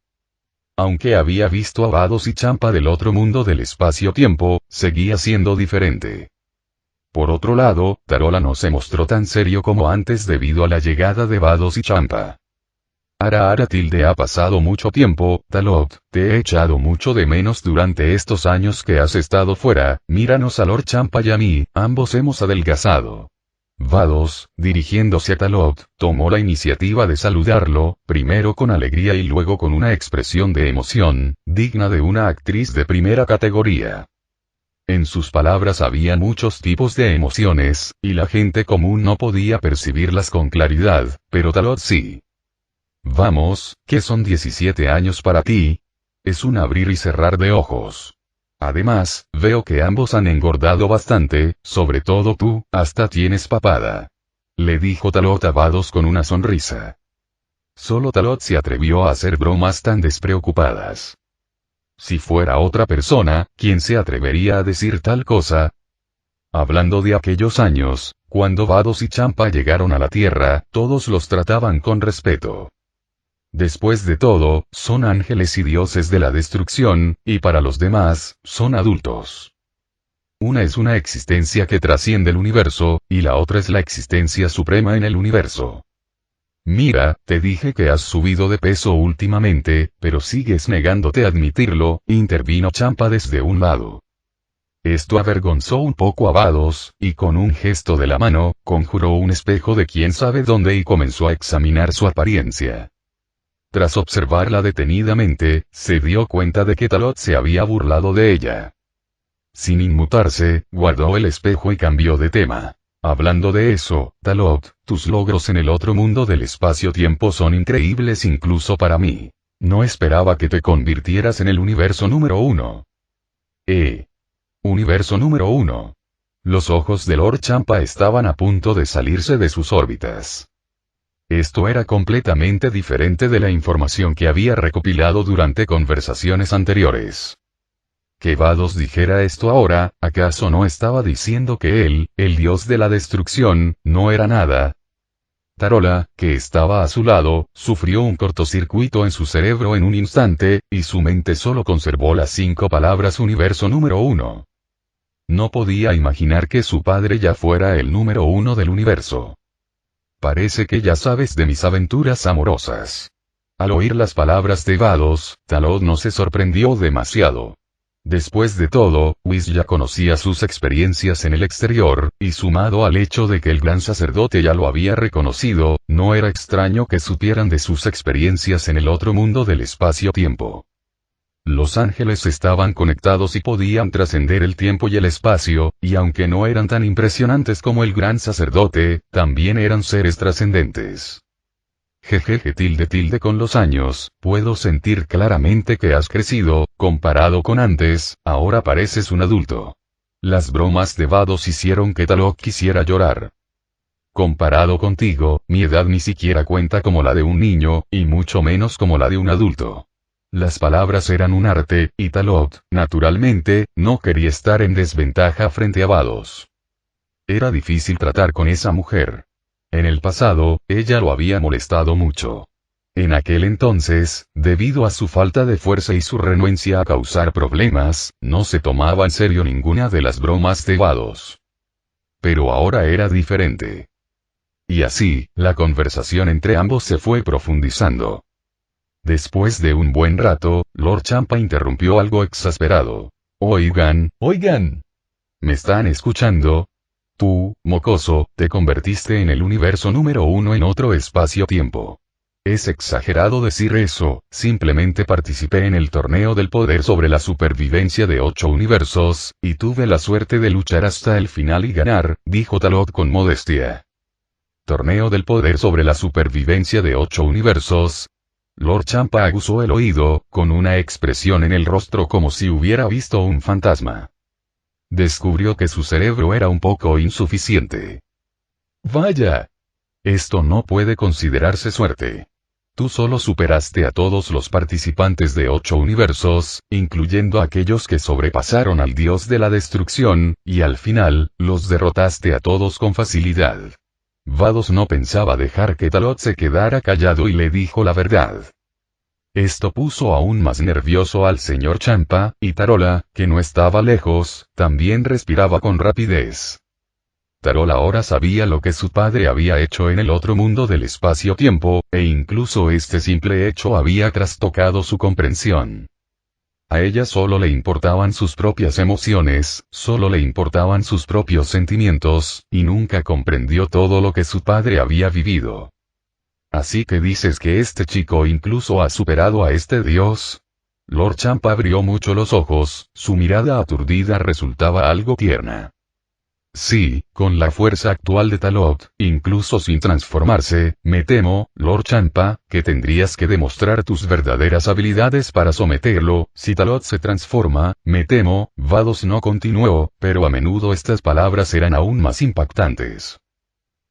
Aunque había visto a Vados y Champa del otro mundo del espacio-tiempo, seguía siendo diferente. Por otro lado, Tarola no se mostró tan serio como antes debido a la llegada de Vados y Champa. Ara tilde ha pasado mucho tiempo, Talot, te he echado mucho de menos durante estos años que has estado fuera, míranos a Lord Champa y a mí, ambos hemos adelgazado. Vados, dirigiéndose a Talot, tomó la iniciativa de saludarlo, primero con alegría y luego con una expresión de emoción, digna de una actriz de primera categoría. En sus palabras había muchos tipos de emociones, y la gente común no podía percibirlas con claridad, pero Talot sí. Vamos, ¿qué son 17 años para ti? Es un abrir y cerrar de ojos. Además, veo que ambos han engordado bastante, sobre todo tú, hasta tienes papada. Le dijo Talot a Vados con una sonrisa. Solo Talot se atrevió a hacer bromas tan despreocupadas. Si fuera otra persona, ¿quién se atrevería a decir tal cosa? Hablando de aquellos años, cuando Vados y Champa llegaron a la Tierra, todos los trataban con respeto. Después de todo, son ángeles y dioses de la destrucción, y para los demás, son adultos. Una es una existencia que trasciende el universo, y la otra es la existencia suprema en el universo. Mira, te dije que has subido de peso últimamente, pero sigues negándote a admitirlo, intervino Champa desde un lado. Esto avergonzó un poco a Vados, y con un gesto de la mano, conjuró un espejo de quién sabe dónde y comenzó a examinar su apariencia. Tras observarla detenidamente, se dio cuenta de que Talot se había burlado de ella. Sin inmutarse, guardó el espejo y cambió de tema. Hablando de eso, Talot, tus logros en el otro mundo del espacio-tiempo son increíbles incluso para mí. No esperaba que te convirtieras en el universo número 1. Universo número 1. Los ojos de Lord Champa estaban a punto de salirse de sus órbitas. Esto era completamente diferente de la información que había recopilado durante conversaciones anteriores. Que Vados dijera esto ahora, ¿acaso no estaba diciendo que él, el dios de la destrucción, no era nada? Tarola, que estaba a su lado, sufrió un cortocircuito en su cerebro en un instante, y su mente solo conservó las 5 palabras universo número 1. No podía imaginar que su padre ya fuera el número 1 del universo. Parece que ya sabes de mis aventuras amorosas. Al oír las palabras de Vados, Talot no se sorprendió demasiado. Después de todo, Whis ya conocía sus experiencias en el exterior, y sumado al hecho de que el gran sacerdote ya lo había reconocido, no era extraño que supieran de sus experiencias en el otro mundo del espacio-tiempo. Los ángeles estaban conectados y podían trascender el tiempo y el espacio, y aunque no eran tan impresionantes como el gran sacerdote, también eran seres trascendentes. Jejeje tilde con los años, puedo sentir claramente que has crecido, comparado con antes, ahora pareces un adulto. Las bromas de Vados hicieron que Talot quisiera llorar. Comparado contigo, mi edad ni siquiera cuenta como la de un niño, y mucho menos como la de un adulto. Las palabras eran un arte, y Talot, naturalmente, no quería estar en desventaja frente a Vados. Era difícil tratar con esa mujer. En el pasado, ella lo había molestado mucho. En aquel entonces, debido a su falta de fuerza y su renuencia a causar problemas, no se tomaba en serio ninguna de las bromas de Vados. Pero ahora era diferente. Y así, la conversación entre ambos se fue profundizando. Después de un buen rato, Lord Champa interrumpió algo exasperado. Oigan, ¿me están escuchando? Tú, mocoso, te convertiste en el universo número 1 en otro espacio-tiempo. Es exagerado decir eso, simplemente participé en el torneo del poder sobre la supervivencia de 8 universos, y tuve la suerte de luchar hasta el final y ganar, dijo Talot con modestia. Torneo del poder sobre la supervivencia de 8 universos. Lord Champa aguzó el oído, con una expresión en el rostro como si hubiera visto un fantasma. Descubrió que su cerebro era un poco insuficiente. Vaya. Esto no puede considerarse suerte. Tú solo superaste a todos los participantes de 8 universos, incluyendo aquellos que sobrepasaron al dios de la destrucción, y al final, los derrotaste a todos con facilidad. Vados no pensaba dejar que Talot se quedara callado y le dijo la verdad. Esto puso aún más nervioso al señor Champa, y Tarola, que no estaba lejos, también respiraba con rapidez. Tarola ahora sabía lo que su padre había hecho en el otro mundo del espacio-tiempo, e incluso este simple hecho había trastocado su comprensión. A ella solo le importaban sus propias emociones, solo le importaban sus propios sentimientos, y nunca comprendió todo lo que su padre había vivido. ¿Así que dices que este chico incluso ha superado a este dios? Lord Champa abrió mucho los ojos, su mirada aturdida resultaba algo tierna. Sí, con la fuerza actual de Talot, incluso sin transformarse, me temo, Lord Champa, que tendrías que demostrar tus verdaderas habilidades para someterlo. Si Talot se transforma, me temo, Vados no continuó, pero a menudo estas palabras eran aún más impactantes.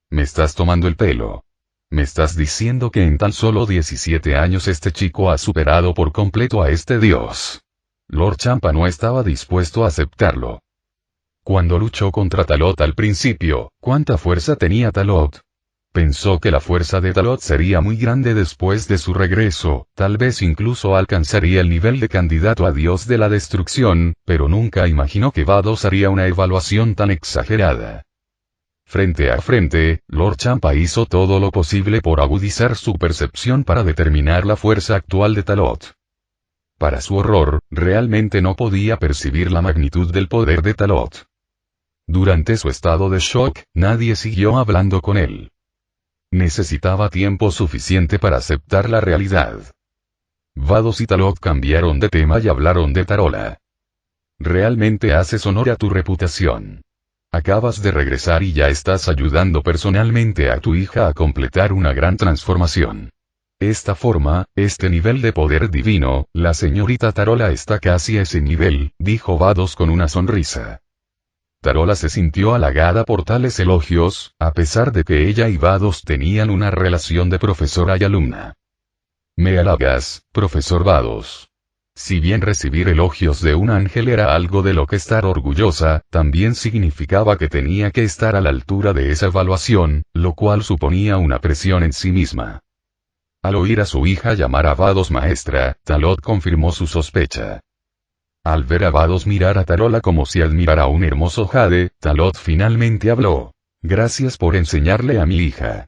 Me estás tomando el pelo. Me estás diciendo que en tan solo 17 años este chico ha superado por completo a este dios. Lord Champa no estaba dispuesto a aceptarlo. Cuando luchó contra Talot al principio, ¿cuánta fuerza tenía Talot? Pensó que la fuerza de Talot sería muy grande después de su regreso, tal vez incluso alcanzaría el nivel de candidato a dios de la destrucción, pero nunca imaginó que Vados haría una evaluación tan exagerada. Frente a frente, Lord Champa hizo todo lo posible por agudizar su percepción para determinar la fuerza actual de Talot. Para su horror, realmente no podía percibir la magnitud del poder de Talot. Durante su estado de shock, nadie siguió hablando con él. Necesitaba tiempo suficiente para aceptar la realidad. Vados y Talot cambiaron de tema y hablaron de Tarola. Realmente haces honor a tu reputación. Acabas de regresar y ya estás ayudando personalmente a tu hija a completar una gran transformación. Esta forma, este nivel de poder divino, la señorita Tarola está casi a ese nivel, dijo Vados con una sonrisa. Tarola se sintió halagada por tales elogios, a pesar de que ella y Vados tenían una relación de profesora y alumna. Me halagas, profesor Vados. Si bien recibir elogios de un ángel era algo de lo que estar orgullosa, también significaba que tenía que estar a la altura de esa evaluación, lo cual suponía una presión en sí misma. Al oír a su hija llamar a Vados maestra, Talot confirmó su sospecha. Al ver a Vados mirar a Tarola como si admirara un hermoso jade, Talot finalmente habló. Gracias por enseñarle a mi hija.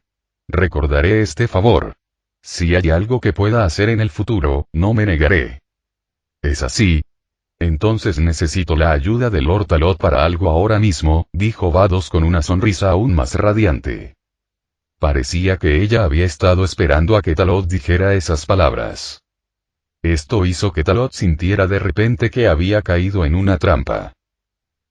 Recordaré este favor. Si hay algo que pueda hacer en el futuro, no me negaré. ¿Es así? Entonces necesito la ayuda de Lord Talot para algo ahora mismo, dijo Vados con una sonrisa aún más radiante. Parecía que ella había estado esperando a que Talot dijera esas palabras. Esto hizo que Talot sintiera de repente que había caído en una trampa.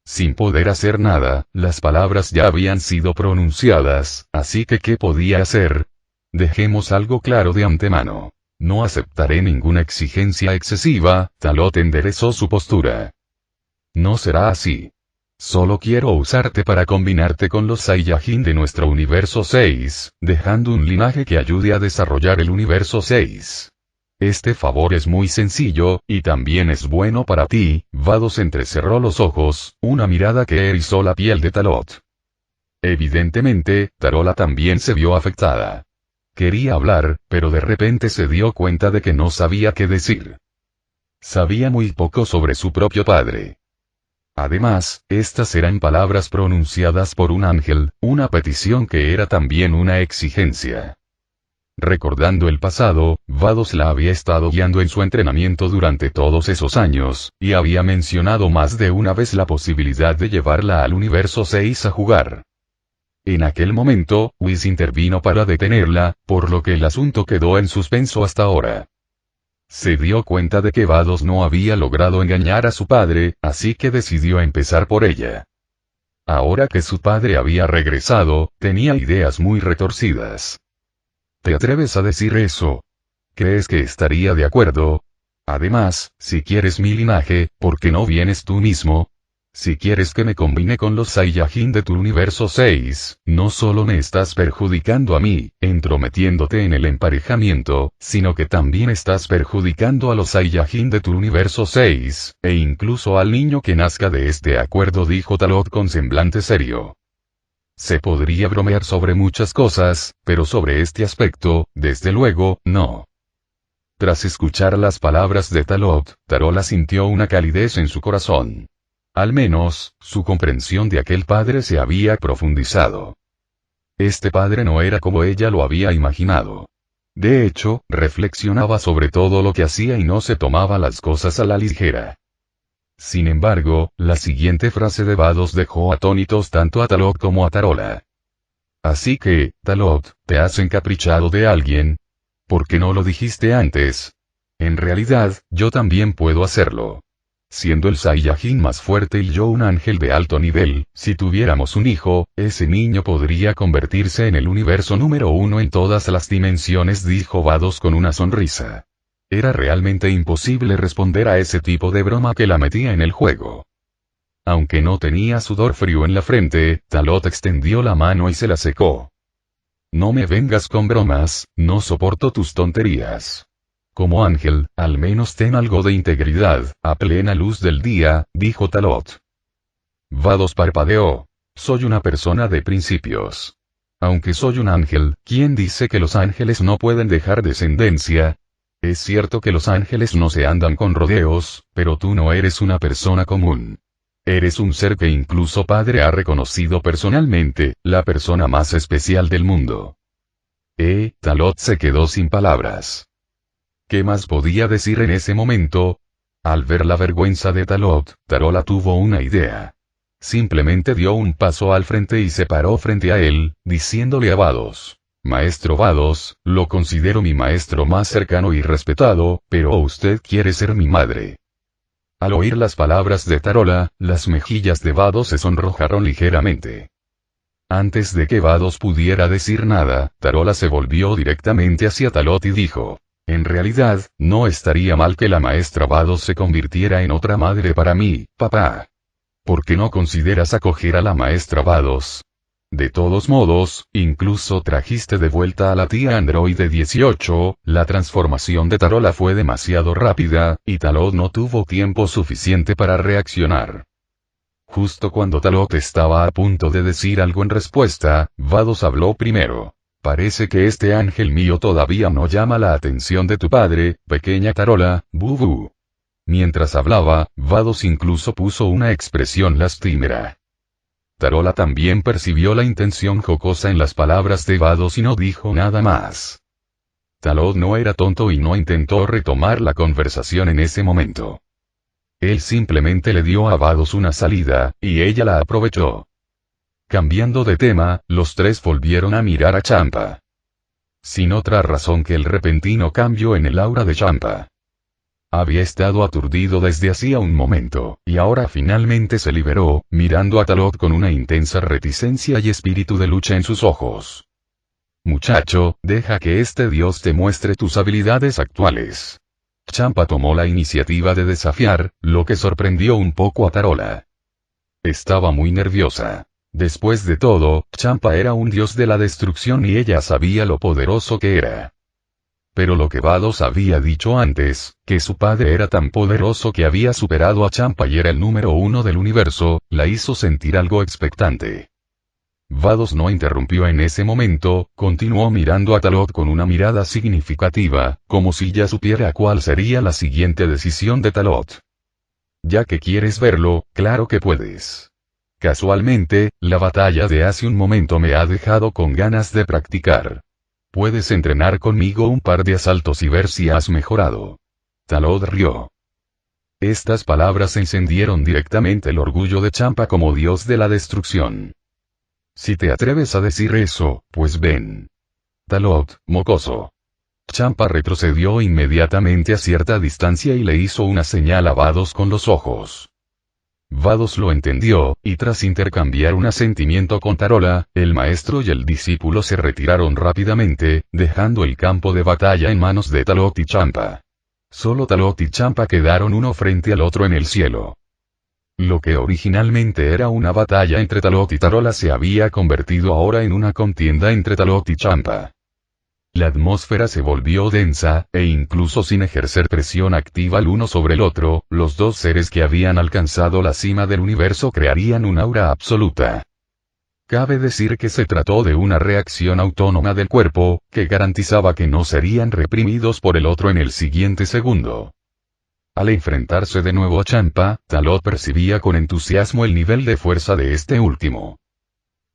Sin poder hacer nada, las palabras ya habían sido pronunciadas, así que ¿qué podía hacer? Dejemos algo claro de antemano. No aceptaré ninguna exigencia excesiva. Talot enderezó su postura. No será así. Solo quiero usarte para combinarte con los Saiyajin de nuestro universo 6, dejando un linaje que ayude a desarrollar el universo 6. Este favor es muy sencillo, y también es bueno para ti. Vados entrecerró los ojos, una mirada que erizó la piel de Talot. Evidentemente, Tarola también se vio afectada. Quería hablar, pero de repente se dio cuenta de que no sabía qué decir. Sabía muy poco sobre su propio padre. Además, estas eran palabras pronunciadas por un ángel, una petición que era también una exigencia. Recordando el pasado, Vados la había estado guiando en su entrenamiento durante todos esos años, y había mencionado más de una vez la posibilidad de llevarla al universo 6 a jugar. En aquel momento, Whis intervino para detenerla, por lo que el asunto quedó en suspenso hasta ahora. Se dio cuenta de que Vados no había logrado engañar a su padre, así que decidió empezar por ella. Ahora que su padre había regresado, tenía ideas muy retorcidas. ¿Te atreves a decir eso? ¿Crees que estaría de acuerdo? Además, si quieres mi linaje, ¿por qué no vienes tú mismo? Si quieres que me combine con los Saiyajin de tu universo 6, no solo me estás perjudicando a mí, entrometiéndote en el emparejamiento, sino que también estás perjudicando a los Saiyajin de tu universo 6, e incluso al niño que nazca de este acuerdo, dijo Talot con semblante serio. Se podría bromear sobre muchas cosas, pero sobre este aspecto, desde luego, no. Tras escuchar las palabras de Talot, Tarola sintió una calidez en su corazón. Al menos, su comprensión de aquel padre se había profundizado. Este padre no era como ella lo había imaginado. De hecho, reflexionaba sobre todo lo que hacía y no se tomaba las cosas a la ligera. Sin embargo, la siguiente frase de Vados dejó atónitos tanto a Talot como a Tarola. Así que, Talot, ¿te has encaprichado de alguien? ¿Por qué no lo dijiste antes? En realidad, yo también puedo hacerlo. Siendo el Saiyajin más fuerte y yo un ángel de alto nivel, si tuviéramos un hijo, ese niño podría convertirse en el universo número 1 en todas las dimensiones, dijo Vados con una sonrisa. Era realmente imposible responder a ese tipo de broma que la metía en el juego. Aunque no tenía sudor frío en la frente, Talot extendió la mano y se la secó. No me vengas con bromas, no soporto tus tonterías. Como ángel, al menos ten algo de integridad, a plena luz del día, dijo Talot. Vados parpadeó. Soy una persona de principios. Aunque soy un ángel, ¿quién dice que los ángeles no pueden dejar descendencia? Es cierto que los ángeles no se andan con rodeos, pero tú no eres una persona común. Eres un ser que incluso padre ha reconocido personalmente, la persona más especial del mundo. Talot se quedó sin palabras. ¿Qué más podía decir en ese momento? Al ver la vergüenza de Talot, Tarola tuvo una idea. Simplemente dio un paso al frente y se paró frente a él, diciéndole a Vados. Maestro Vados, lo considero mi maestro más cercano y respetado, pero usted quiere ser mi madre. Al oír las palabras de Tarola, las mejillas de Vados se sonrojaron ligeramente. Antes de que Vados pudiera decir nada, Tarola se volvió directamente hacia Talot y dijo, en realidad, no estaría mal que la maestra Vados se convirtiera en otra madre para mí, papá. ¿Por qué no consideras acoger a la maestra Vados? De todos modos, incluso trajiste de vuelta a la tía Androide 18, la transformación de Tarola fue demasiado rápida, y Talot no tuvo tiempo suficiente para reaccionar. Justo cuando Talot estaba a punto de decir algo en respuesta, Vados habló primero. Parece que este ángel mío todavía no llama la atención de tu padre, pequeña Tarola, bubu. Mientras hablaba, Vados incluso puso una expresión lastimera. Tarola también percibió la intención jocosa en las palabras de Vados y no dijo nada más. Talot no era tonto y no intentó retomar la conversación en ese momento. Él simplemente le dio a Vados una salida, y ella la aprovechó. Cambiando de tema, los tres volvieron a mirar a Champa. Sin otra razón que el repentino cambio en el aura de Champa. Había estado aturdido desde hacía un momento, y ahora finalmente se liberó, mirando a Talot con una intensa reticencia y espíritu de lucha en sus ojos. Muchacho, deja que este dios te muestre tus habilidades actuales. Champa tomó la iniciativa de desafiar, lo que sorprendió un poco a Tarola. Estaba muy nerviosa. Después de todo, Champa era un dios de la destrucción y ella sabía lo poderoso que era. Pero lo que Vados había dicho antes, que su padre era tan poderoso que había superado a Champa y era el número 1 del universo, la hizo sentir algo expectante. Vados no interrumpió en ese momento, continuó mirando a Talot con una mirada significativa, como si ya supiera cuál sería la siguiente decisión de Talot. Ya que quieres verlo, claro que puedes. Casualmente, la batalla de hace un momento me ha dejado con ganas de practicar. Puedes entrenar conmigo un par de asaltos y ver si has mejorado. Talot rió. Estas palabras encendieron directamente el orgullo de Champa como dios de la destrucción. Si te atreves a decir eso, pues ven. Talot, mocoso. Champa retrocedió inmediatamente a cierta distancia y le hizo una señal a Vados con los ojos. Vados lo entendió, y tras intercambiar un asentimiento con Tarola, el maestro y el discípulo se retiraron rápidamente, dejando el campo de batalla en manos de Talot y Champa. Solo Talot y Champa quedaron uno frente al otro en el cielo. Lo que originalmente era una batalla entre Talot y Tarola se había convertido ahora en una contienda entre Talot y Champa. La atmósfera se volvió densa, e incluso sin ejercer presión activa el uno sobre el otro, los dos seres que habían alcanzado la cima del universo crearían un aura absoluta. Cabe decir que se trató de una reacción autónoma del cuerpo, que garantizaba que no serían reprimidos por el otro en el siguiente segundo. Al enfrentarse de nuevo a Champa, Talot percibía con entusiasmo el nivel de fuerza de este último.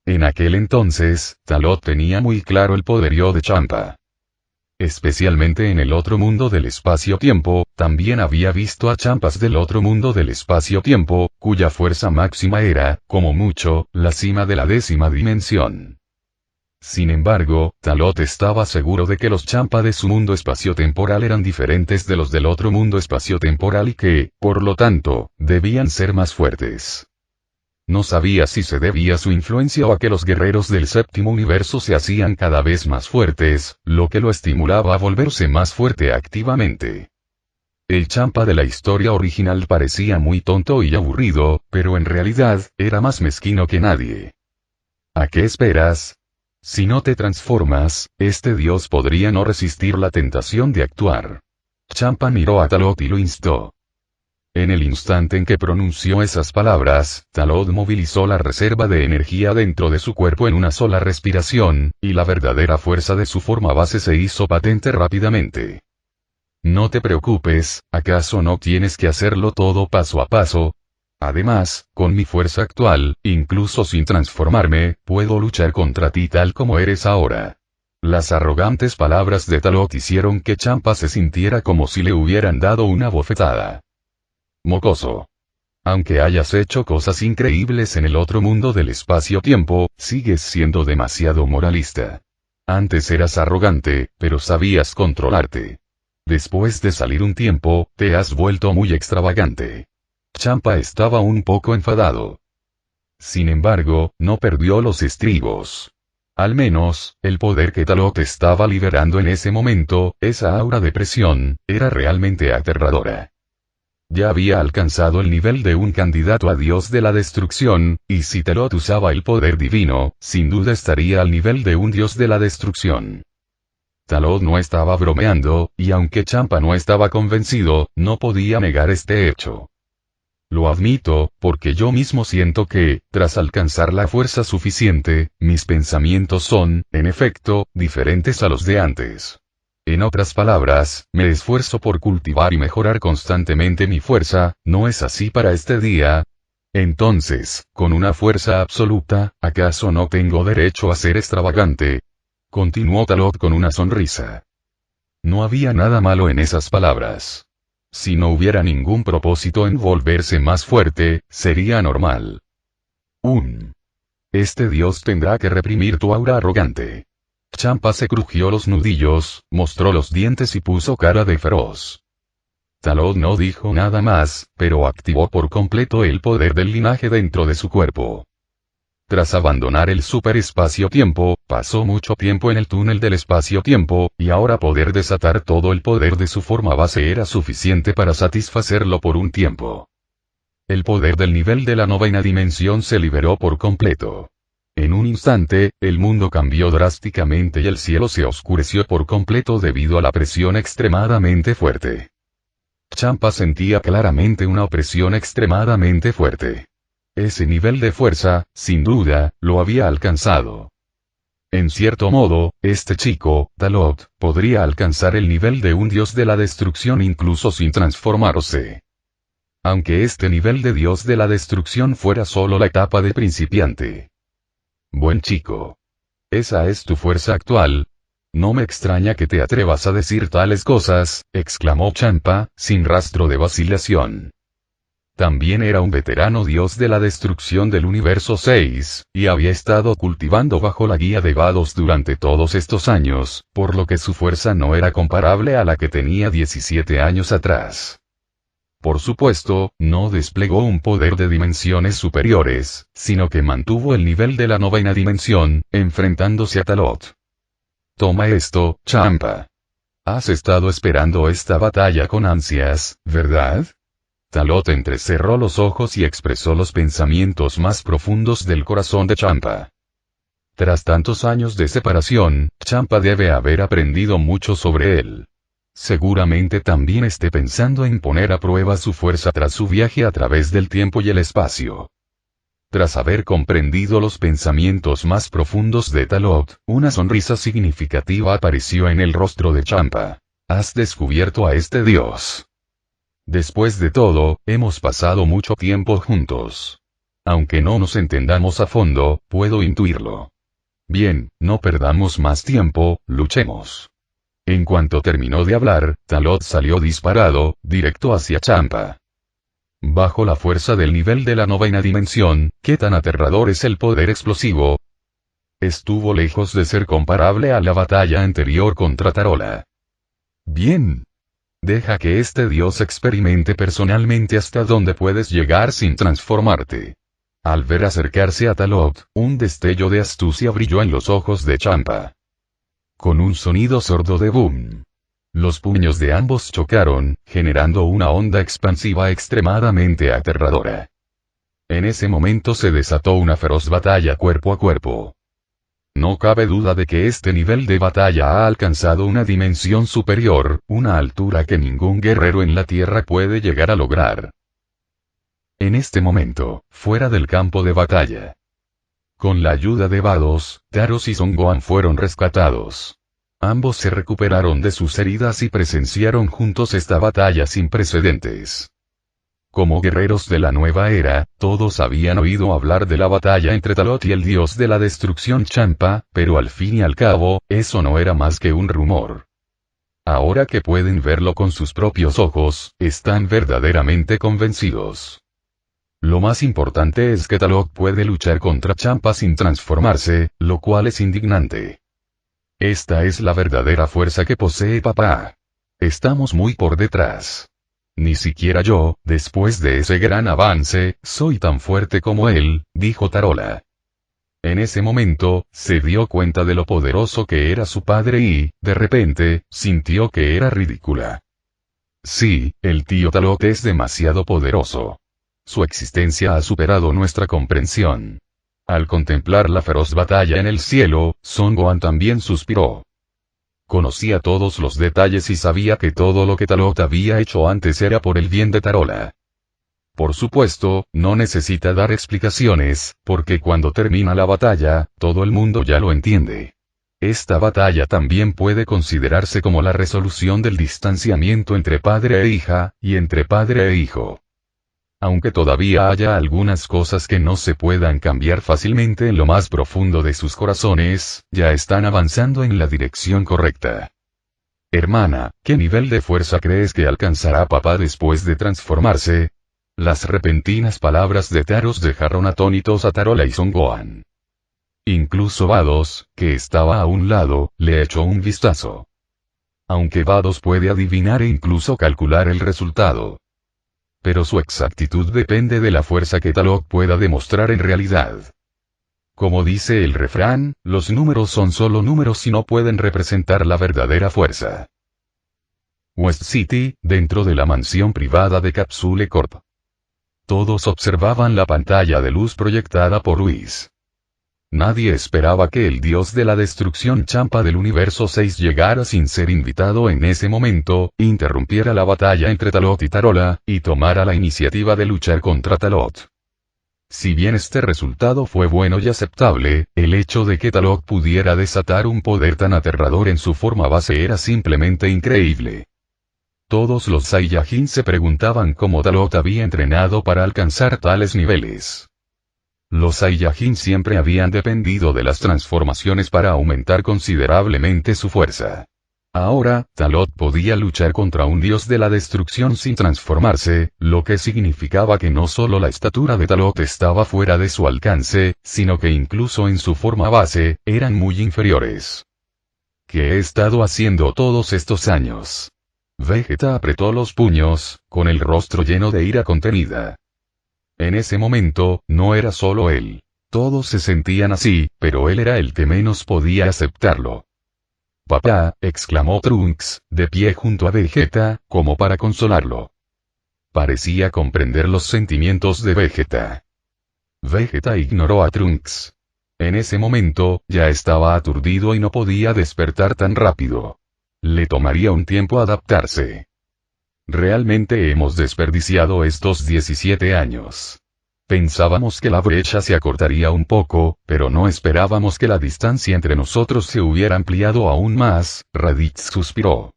En aquel entonces, Talot tenía muy claro el poderío de Champa. Especialmente en el otro mundo del espacio-tiempo, también había visto a Champas del otro mundo del espacio-tiempo, cuya fuerza máxima era, como mucho, la cima de la 10ª dimensión. Sin embargo, Talot estaba seguro de que los Champa de su mundo espaciotemporal eran diferentes de los del otro mundo espaciotemporal y que, por lo tanto, debían ser más fuertes. No sabía si se debía a su influencia o a que los guerreros del séptimo universo se hacían cada vez más fuertes, lo que lo estimulaba a volverse más fuerte activamente. El Champa de la historia original parecía muy tonto y aburrido, pero en realidad, era más mezquino que nadie. ¿A qué esperas? Si no te transformas, este dios podría no resistir la tentación de actuar. Champa miró a Talot y lo instó. En el instante en que pronunció esas palabras, Talot movilizó la reserva de energía dentro de su cuerpo en una sola respiración, y la verdadera fuerza de su forma base se hizo patente rápidamente. No te preocupes, ¿acaso no tienes que hacerlo todo paso a paso? Además, con mi fuerza actual, incluso sin transformarme, puedo luchar contra ti tal como eres ahora. Las arrogantes palabras de Talot hicieron que Champa se sintiera como si le hubieran dado una bofetada. Mocoso. Aunque hayas hecho cosas increíbles en el otro mundo del espacio-tiempo, sigues siendo demasiado moralista. Antes eras arrogante, pero sabías controlarte. Después de salir un tiempo, te has vuelto muy extravagante. Champa estaba un poco enfadado. Sin embargo, no perdió los estribos. Al menos, el poder que Talot estaba liberando en ese momento, esa aura de presión, era realmente aterradora. Ya había alcanzado el nivel de un candidato a dios de la destrucción, y si Talot usaba el poder divino, sin duda estaría al nivel de un dios de la destrucción. Talot no estaba bromeando, y aunque Champa no estaba convencido, no podía negar este hecho. Lo admito, porque yo mismo siento que, tras alcanzar la fuerza suficiente, mis pensamientos son, en efecto, diferentes a los de antes. En otras palabras, me esfuerzo por cultivar y mejorar constantemente mi fuerza, ¿no es así para este día? Entonces, con una fuerza absoluta, ¿acaso no tengo derecho a ser extravagante? Continuó Talot con una sonrisa. No había nada malo en esas palabras. Si no hubiera ningún propósito en volverse más fuerte, sería normal. Este dios tendrá que reprimir tu aura arrogante. Champa se crujió los nudillos, mostró los dientes y puso cara de feroz. Talot no dijo nada más, pero activó por completo el poder del linaje dentro de su cuerpo. Tras abandonar el superespacio-tiempo, pasó mucho tiempo en el túnel del espacio-tiempo, y ahora poder desatar todo el poder de su forma base era suficiente para satisfacerlo por un tiempo. El poder del nivel de la 9ª dimensión se liberó por completo. En un instante, el mundo cambió drásticamente y el cielo se oscureció por completo debido a la presión extremadamente fuerte. Champa sentía claramente una opresión extremadamente fuerte. Ese nivel de fuerza, sin duda, lo había alcanzado. En cierto modo, este chico, Talot, podría alcanzar el nivel de un dios de la destrucción incluso sin transformarse. Aunque este nivel de dios de la destrucción fuera solo la etapa de principiante. Buen chico. Esa es tu fuerza actual. No me extraña que te atrevas a decir tales cosas, exclamó Champa, sin rastro de vacilación. También era un veterano dios de la destrucción del universo 6, y había estado cultivando bajo la guía de Vados durante todos estos años, por lo que su fuerza no era comparable a la que tenía 17 años atrás. Por supuesto, no desplegó un poder de dimensiones superiores, sino que mantuvo el nivel de la novena dimensión, enfrentándose a Talot. Toma esto, Champa. Has estado esperando esta batalla con ansias, ¿verdad? Talot entrecerró los ojos y expresó los pensamientos más profundos del corazón de Champa. Tras tantos años de separación, Champa debe haber aprendido mucho sobre él. Seguramente también esté pensando en poner a prueba su fuerza tras su viaje a través del tiempo y el espacio. Tras haber comprendido los pensamientos más profundos de Talot, una sonrisa significativa apareció en el rostro de Champa. Has descubierto a este dios. Después de todo, hemos pasado mucho tiempo juntos. Aunque no nos entendamos a fondo, puedo intuirlo. Bien, no perdamos más tiempo, luchemos. En cuanto terminó de hablar, Talot salió disparado, directo hacia Champa. Bajo la fuerza del nivel de la novena dimensión, ¿qué tan aterrador es el poder explosivo? Estuvo lejos de ser comparable a la batalla anterior contra Tarola. Bien. Deja que este dios experimente personalmente hasta dónde puedes llegar sin transformarte. Al ver acercarse a Talot, un destello de astucia brilló en los ojos de Champa. Con un sonido sordo de boom. Los puños de ambos chocaron, generando una onda expansiva extremadamente aterradora. En ese momento se desató una feroz batalla cuerpo a cuerpo. No cabe duda de que este nivel de batalla ha alcanzado una dimensión superior, una altura que ningún guerrero en la Tierra puede llegar a lograr. En este momento, fuera del campo de batalla. Con la ayuda de Vados, Taros y Son Gohan fueron rescatados. Ambos se recuperaron de sus heridas y presenciaron juntos esta batalla sin precedentes. Como guerreros de la nueva era, todos habían oído hablar de la batalla entre Talot y el dios de la destrucción Champa, pero al fin y al cabo, eso no era más que un rumor. Ahora que pueden verlo con sus propios ojos, están verdaderamente convencidos. Lo más importante es que Talot puede luchar contra Champa sin transformarse, lo cual es indignante. Esta es la verdadera fuerza que posee papá. Estamos muy por detrás. Ni siquiera yo, después de ese gran avance, soy tan fuerte como él, dijo Tarola. En ese momento, se dio cuenta de lo poderoso que era su padre y, de repente, sintió que era ridícula. Sí, el tío Talot es demasiado poderoso. Su existencia ha superado nuestra comprensión. Al contemplar la feroz batalla en el cielo, Son Gohan también suspiró. Conocía todos los detalles y sabía que todo lo que Talot había hecho antes era por el bien de Tarola. Por supuesto, no necesita dar explicaciones, porque cuando termina la batalla, todo el mundo ya lo entiende. Esta batalla también puede considerarse como la resolución del distanciamiento entre padre e hija, y entre padre e hijo. Aunque todavía haya algunas cosas que no se puedan cambiar fácilmente en lo más profundo de sus corazones, ya están avanzando en la dirección correcta. Hermana, ¿qué nivel de fuerza crees que alcanzará papá después de transformarse? Las repentinas palabras de Taros dejaron atónitos a Tarola y Son Gohan. Incluso Vados, que estaba a un lado, le echó un vistazo. Aunque Vados puede adivinar e incluso calcular el resultado. Pero su exactitud depende de la fuerza que Talot pueda demostrar en realidad. Como dice el refrán, los números son solo números y no pueden representar la verdadera fuerza. West City, dentro de la mansión privada de Capsule Corp. Todos observaban la pantalla de luz proyectada por Luis. Nadie esperaba que el dios de la destrucción Champa del universo 6 llegara sin ser invitado en ese momento, interrumpiera la batalla entre Talot y Tarola, y tomara la iniciativa de luchar contra Talot. Si bien este resultado fue bueno y aceptable, el hecho de que Talok pudiera desatar un poder tan aterrador en su forma base era simplemente increíble. Todos los Saiyajin se preguntaban cómo Talok había entrenado para alcanzar tales niveles. Los Saiyajin siempre habían dependido de las transformaciones para aumentar considerablemente su fuerza. Ahora, Talok podía luchar contra un dios de la destrucción sin transformarse, lo que significaba que no solo la estatura de Talok estaba fuera de su alcance, sino que incluso en su forma base, eran muy inferiores. ¿Qué he estado haciendo todos estos años? Vegeta apretó los puños, con el rostro lleno de ira contenida. En ese momento, no era solo él. Todos se sentían así, pero él era el que menos podía aceptarlo. «Papá», exclamó Trunks, de pie junto a Vegeta, como para consolarlo. Parecía comprender los sentimientos de Vegeta. Vegeta ignoró a Trunks. En ese momento, ya estaba aturdido y no podía despertar tan rápido. Le tomaría un tiempo adaptarse. Realmente hemos desperdiciado estos 17 años. Pensábamos que la brecha se acortaría un poco, pero no esperábamos que la distancia entre nosotros se hubiera ampliado aún más, Raditz suspiró.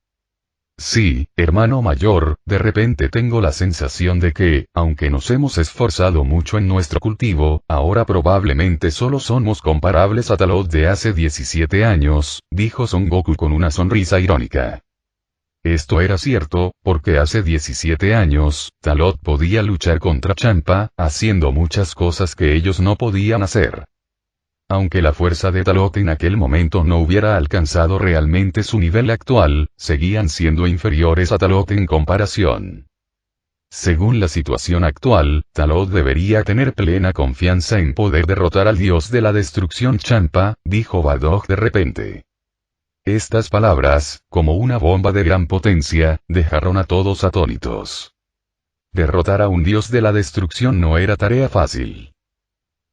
Sí, hermano mayor, de repente tengo la sensación de que, aunque nos hemos esforzado mucho en nuestro cultivo, ahora probablemente solo somos comparables a Talok de hace 17 años, dijo Son Goku con una sonrisa irónica. Esto era cierto, porque hace 17 años, Talok podía luchar contra Champa, haciendo muchas cosas que ellos no podían hacer. Aunque la fuerza de Talok en aquel momento no hubiera alcanzado realmente su nivel actual, seguían siendo inferiores a Talok en comparación. Según la situación actual, Talok debería tener plena confianza en poder derrotar al dios de la destrucción Champa, dijo Bardock de repente. Estas palabras, como una bomba de gran potencia, dejaron a todos atónitos. Derrotar a un dios de la destrucción no era tarea fácil.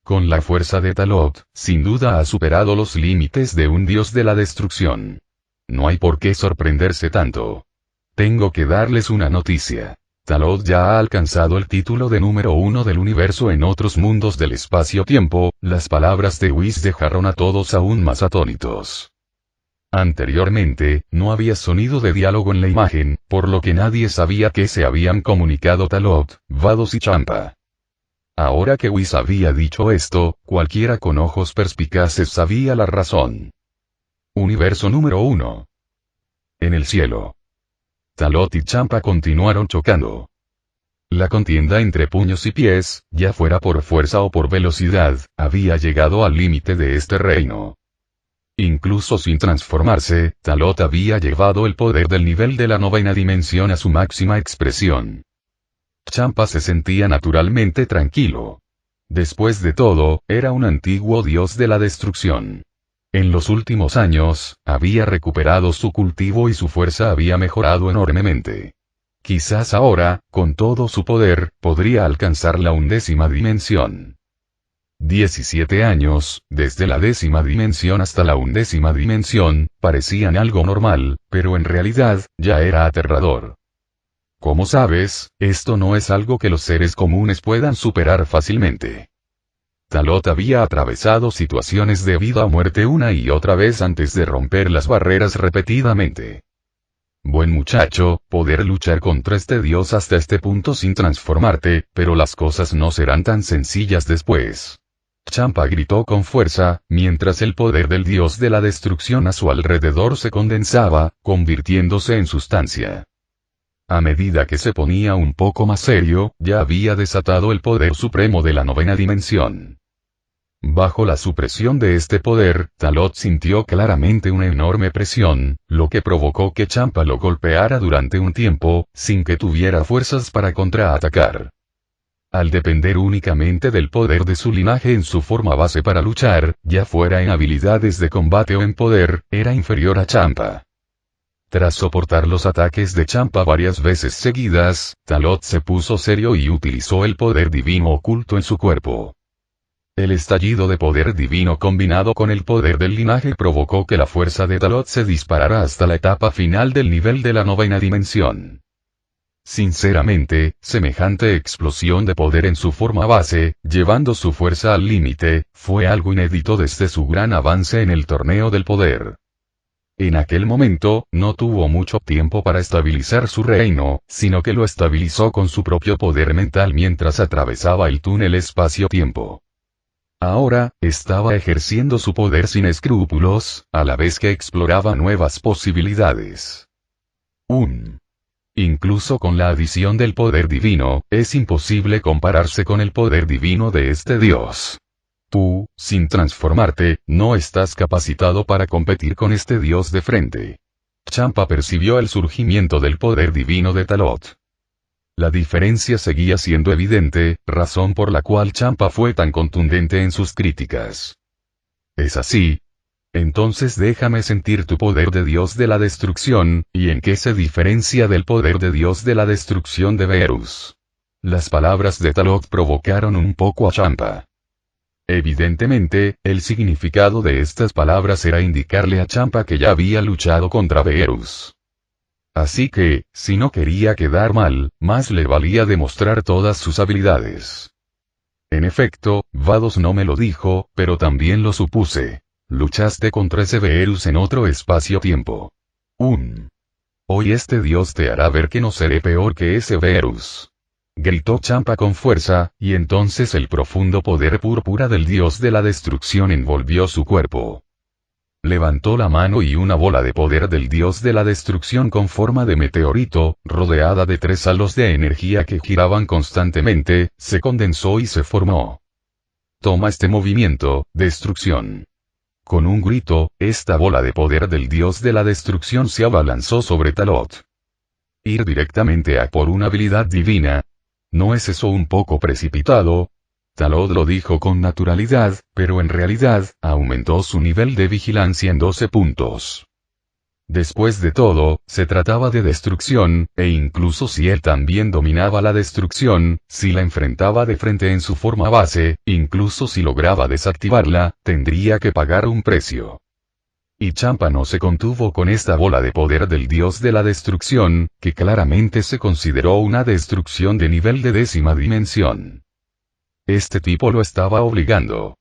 Con la fuerza de Talok, sin duda ha superado los límites de un dios de la destrucción. No hay por qué sorprenderse tanto. Tengo que darles una noticia. Talok ya ha alcanzado el título de número 1 del universo en otros mundos del espacio-tiempo. Las palabras de Whis dejaron a todos aún más atónitos. Anteriormente, no había sonido de diálogo en la imagen, por lo que nadie sabía qué se habían comunicado Talok, Vados y Champa. Ahora que Whis había dicho esto, cualquiera con ojos perspicaces sabía la razón. Universo número 1. En el cielo. Talok y Champa continuaron chocando. La contienda entre puños y pies, ya fuera por fuerza o por velocidad, había llegado al límite de este reino. Incluso sin transformarse, Talok había llevado el poder del nivel de la novena dimensión a su máxima expresión. Champa se sentía naturalmente tranquilo. Después de todo, era un antiguo dios de la destrucción. En los últimos años, había recuperado su cultivo y su fuerza había mejorado enormemente. Quizás ahora, con todo su poder, podría alcanzar la 11ª dimensión. 17 años, desde la 10ª dimensión hasta la 11ª dimensión, parecían algo normal, pero en realidad, ya era aterrador. Como sabes, esto no es algo que los seres comunes puedan superar fácilmente. Talok había atravesado situaciones de vida o muerte una y otra vez antes de romper las barreras repetidamente. Buen muchacho, poder luchar contra este dios hasta este punto sin transformarte, pero las cosas no serán tan sencillas después. Champa gritó con fuerza, mientras el poder del dios de la destrucción a su alrededor se condensaba, convirtiéndose en sustancia. A medida que se ponía un poco más serio, ya había desatado el poder supremo de la 9ª dimensión. Bajo la supresión de este poder, Talok sintió claramente una enorme presión, lo que provocó que Champa lo golpeara durante un tiempo, sin que tuviera fuerzas para contraatacar. Al depender únicamente del poder de su linaje en su forma base para luchar, ya fuera en habilidades de combate o en poder, era inferior a Champa. Tras soportar los ataques de Champa varias veces seguidas, Talok se puso serio y utilizó el poder divino oculto en su cuerpo. El estallido de poder divino combinado con el poder del linaje provocó que la fuerza de Talok se disparara hasta la etapa final del nivel de la 9ª dimensión. Sinceramente, semejante explosión de poder en su forma base, llevando su fuerza al límite, fue algo inédito desde su gran avance en el torneo del poder. En aquel momento, no tuvo mucho tiempo para estabilizar su reino, sino que lo estabilizó con su propio poder mental mientras atravesaba el túnel espacio-tiempo. Ahora, estaba ejerciendo su poder sin escrúpulos, a la vez que exploraba nuevas posibilidades. Incluso con la adición del poder divino, es imposible compararse con el poder divino de este Dios. Tú, sin transformarte, no estás capacitado para competir con este Dios de frente. Champa percibió el surgimiento del poder divino de Talot. La diferencia seguía siendo evidente, razón por la cual Champa fue tan contundente en sus críticas. ¿Es así? Entonces déjame sentir tu poder de Dios de la destrucción, ¿y en qué se diferencia del poder de Dios de la destrucción de Verus? Las palabras de Talot provocaron un poco a Champa. Evidentemente, el significado de estas palabras era indicarle a Champa que ya había luchado contra Verus. Así que, si no quería quedar mal, más le valía demostrar todas sus habilidades. En efecto, Vados no me lo dijo, pero también lo supuse. Luchaste contra ese Verus en otro espacio-tiempo. Hoy este Dios te hará ver que no seré peor que ese Verus. Gritó Champa con fuerza, y entonces el profundo poder púrpura del Dios de la destrucción envolvió su cuerpo. Levantó la mano y una bola de poder del Dios de la destrucción con forma de meteorito, rodeada de 3 halos de energía que giraban constantemente, se condensó y se formó. Toma este movimiento, destrucción. Con un grito, esta bola de poder del Dios de la destrucción se abalanzó sobre Talot. Ir directamente a por una habilidad divina. ¿No es eso un poco precipitado? Talot lo dijo con naturalidad, pero en realidad, aumentó su nivel de vigilancia en 12 puntos. Después de todo, se trataba de destrucción, e incluso si él también dominaba la destrucción, si la enfrentaba de frente en su forma base, incluso si lograba desactivarla, tendría que pagar un precio. Y Champa no se contuvo con esta bola de poder del Dios de la destrucción, que claramente se consideró una destrucción de nivel de 10ª dimensión. Este tipo lo estaba obligando.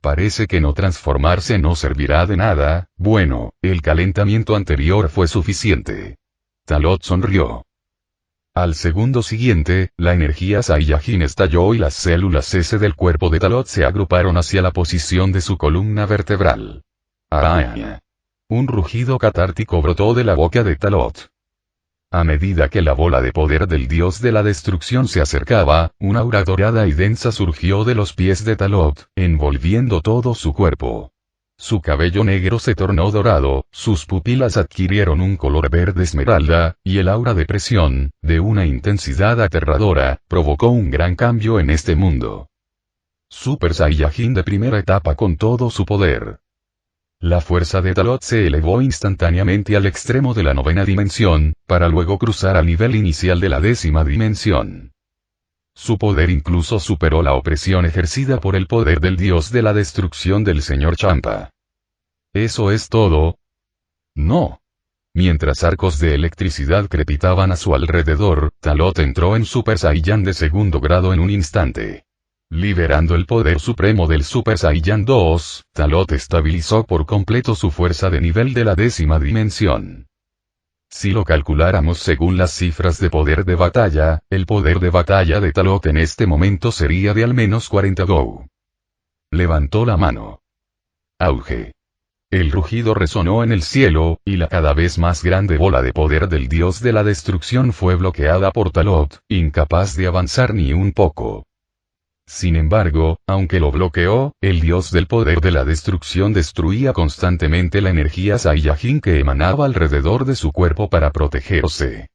Parece que no transformarse no servirá de nada, bueno, el calentamiento anterior fue suficiente. Talot sonrió. Al segundo siguiente, la energía Saiyajin estalló y las células S del cuerpo de Talot se agruparon hacia la posición de su columna vertebral. ¡Ah! Un rugido catártico brotó de la boca de Talot. A medida que la bola de poder del Dios de la destrucción se acercaba, una aura dorada y densa surgió de los pies de Talot, envolviendo todo su cuerpo. Su cabello negro se tornó dorado, sus pupilas adquirieron un color verde esmeralda, y el aura de presión, de una intensidad aterradora, provocó un gran cambio en este mundo. Super Saiyajin de primera etapa con todo su poder. La fuerza de Talot se elevó instantáneamente al extremo de la 9ª dimensión, para luego cruzar al nivel inicial de la 10ª dimensión. Su poder incluso superó la opresión ejercida por el poder del Dios de la destrucción del señor Champa. ¿Eso es todo? No. Mientras arcos de electricidad crepitaban a su alrededor, Talot entró en Super Saiyan de 2º grado en un instante. Liberando el poder supremo del Super Saiyan 2, Talot estabilizó por completo su fuerza de nivel de la 10ª dimensión. Si lo calculáramos según las cifras de poder de batalla, el poder de batalla de Talot en este momento sería de al menos 40 Go. Levantó la mano. Auge. El rugido resonó en el cielo, y la cada vez más grande bola de poder del Dios de la destrucción fue bloqueada por Talot, incapaz de avanzar ni un poco. Sin embargo, aunque lo bloqueó, el Dios del poder de la destrucción destruía constantemente la energía Saiyajin que emanaba alrededor de su cuerpo para protegerse.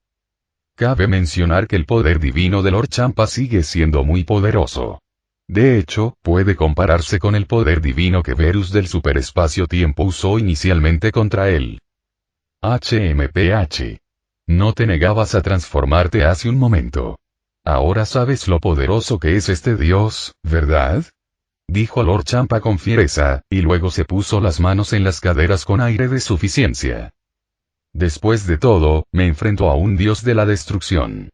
Cabe mencionar que el poder divino de Lord Champa sigue siendo muy poderoso. De hecho, puede compararse con el poder divino que Verus del superespacio-tiempo usó inicialmente contra él. HMPH. No te negabas a transformarte hace un momento. Ahora sabes lo poderoso que es este Dios, ¿verdad? Dijo Lord Champa con fiereza, y luego se puso las manos en las caderas con aire de suficiencia. Después de todo, me enfrento a un dios de la destrucción.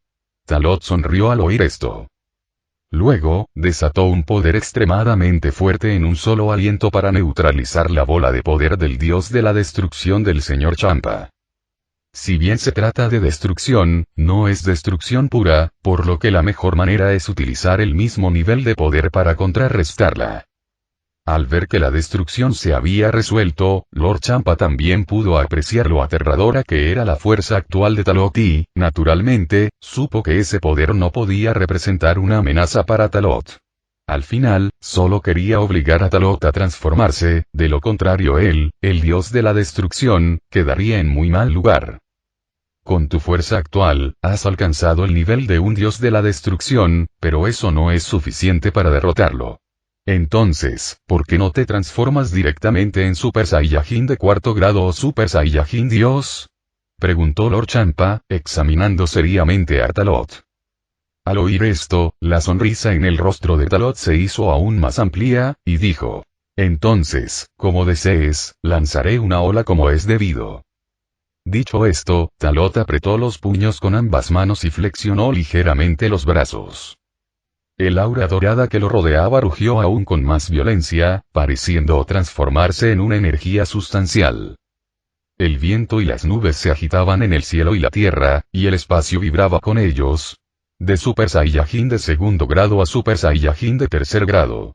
Talot sonrió al oír esto. Luego, desató un poder extremadamente fuerte en un solo aliento para neutralizar la bola de poder del dios de la destrucción del señor Champa. Si bien se trata de destrucción, no es destrucción pura, por lo que la mejor manera es utilizar el mismo nivel de poder para contrarrestarla. Al ver que la destrucción se había resuelto, Lord Champa también pudo apreciar lo aterradora que era la fuerza actual de Talot y, naturalmente, supo que ese poder no podía representar una amenaza para Talot. Al final, solo quería obligar a Talot a transformarse, de lo contrario él, el dios de la destrucción, quedaría en muy mal lugar. Con tu fuerza actual, has alcanzado el nivel de un dios de la destrucción, pero eso no es suficiente para derrotarlo. Entonces, ¿por qué no te transformas directamente en Super Saiyajin de cuarto grado o Super Saiyajin Dios? Preguntó Lord Champa, examinando seriamente a Talot. Al oír esto, la sonrisa en el rostro de Talot se hizo aún más amplia, y dijo: entonces, como desees, lanzaré una ola como es debido. Dicho esto, Talot apretó los puños con ambas manos y flexionó ligeramente los brazos. El aura dorada que lo rodeaba rugió aún con más violencia, pareciendo transformarse en una energía sustancial. El viento y las nubes se agitaban en el cielo y la tierra, y el espacio vibraba con ellos. De Super Saiyajin de segundo grado a Super Saiyajin de tercer grado.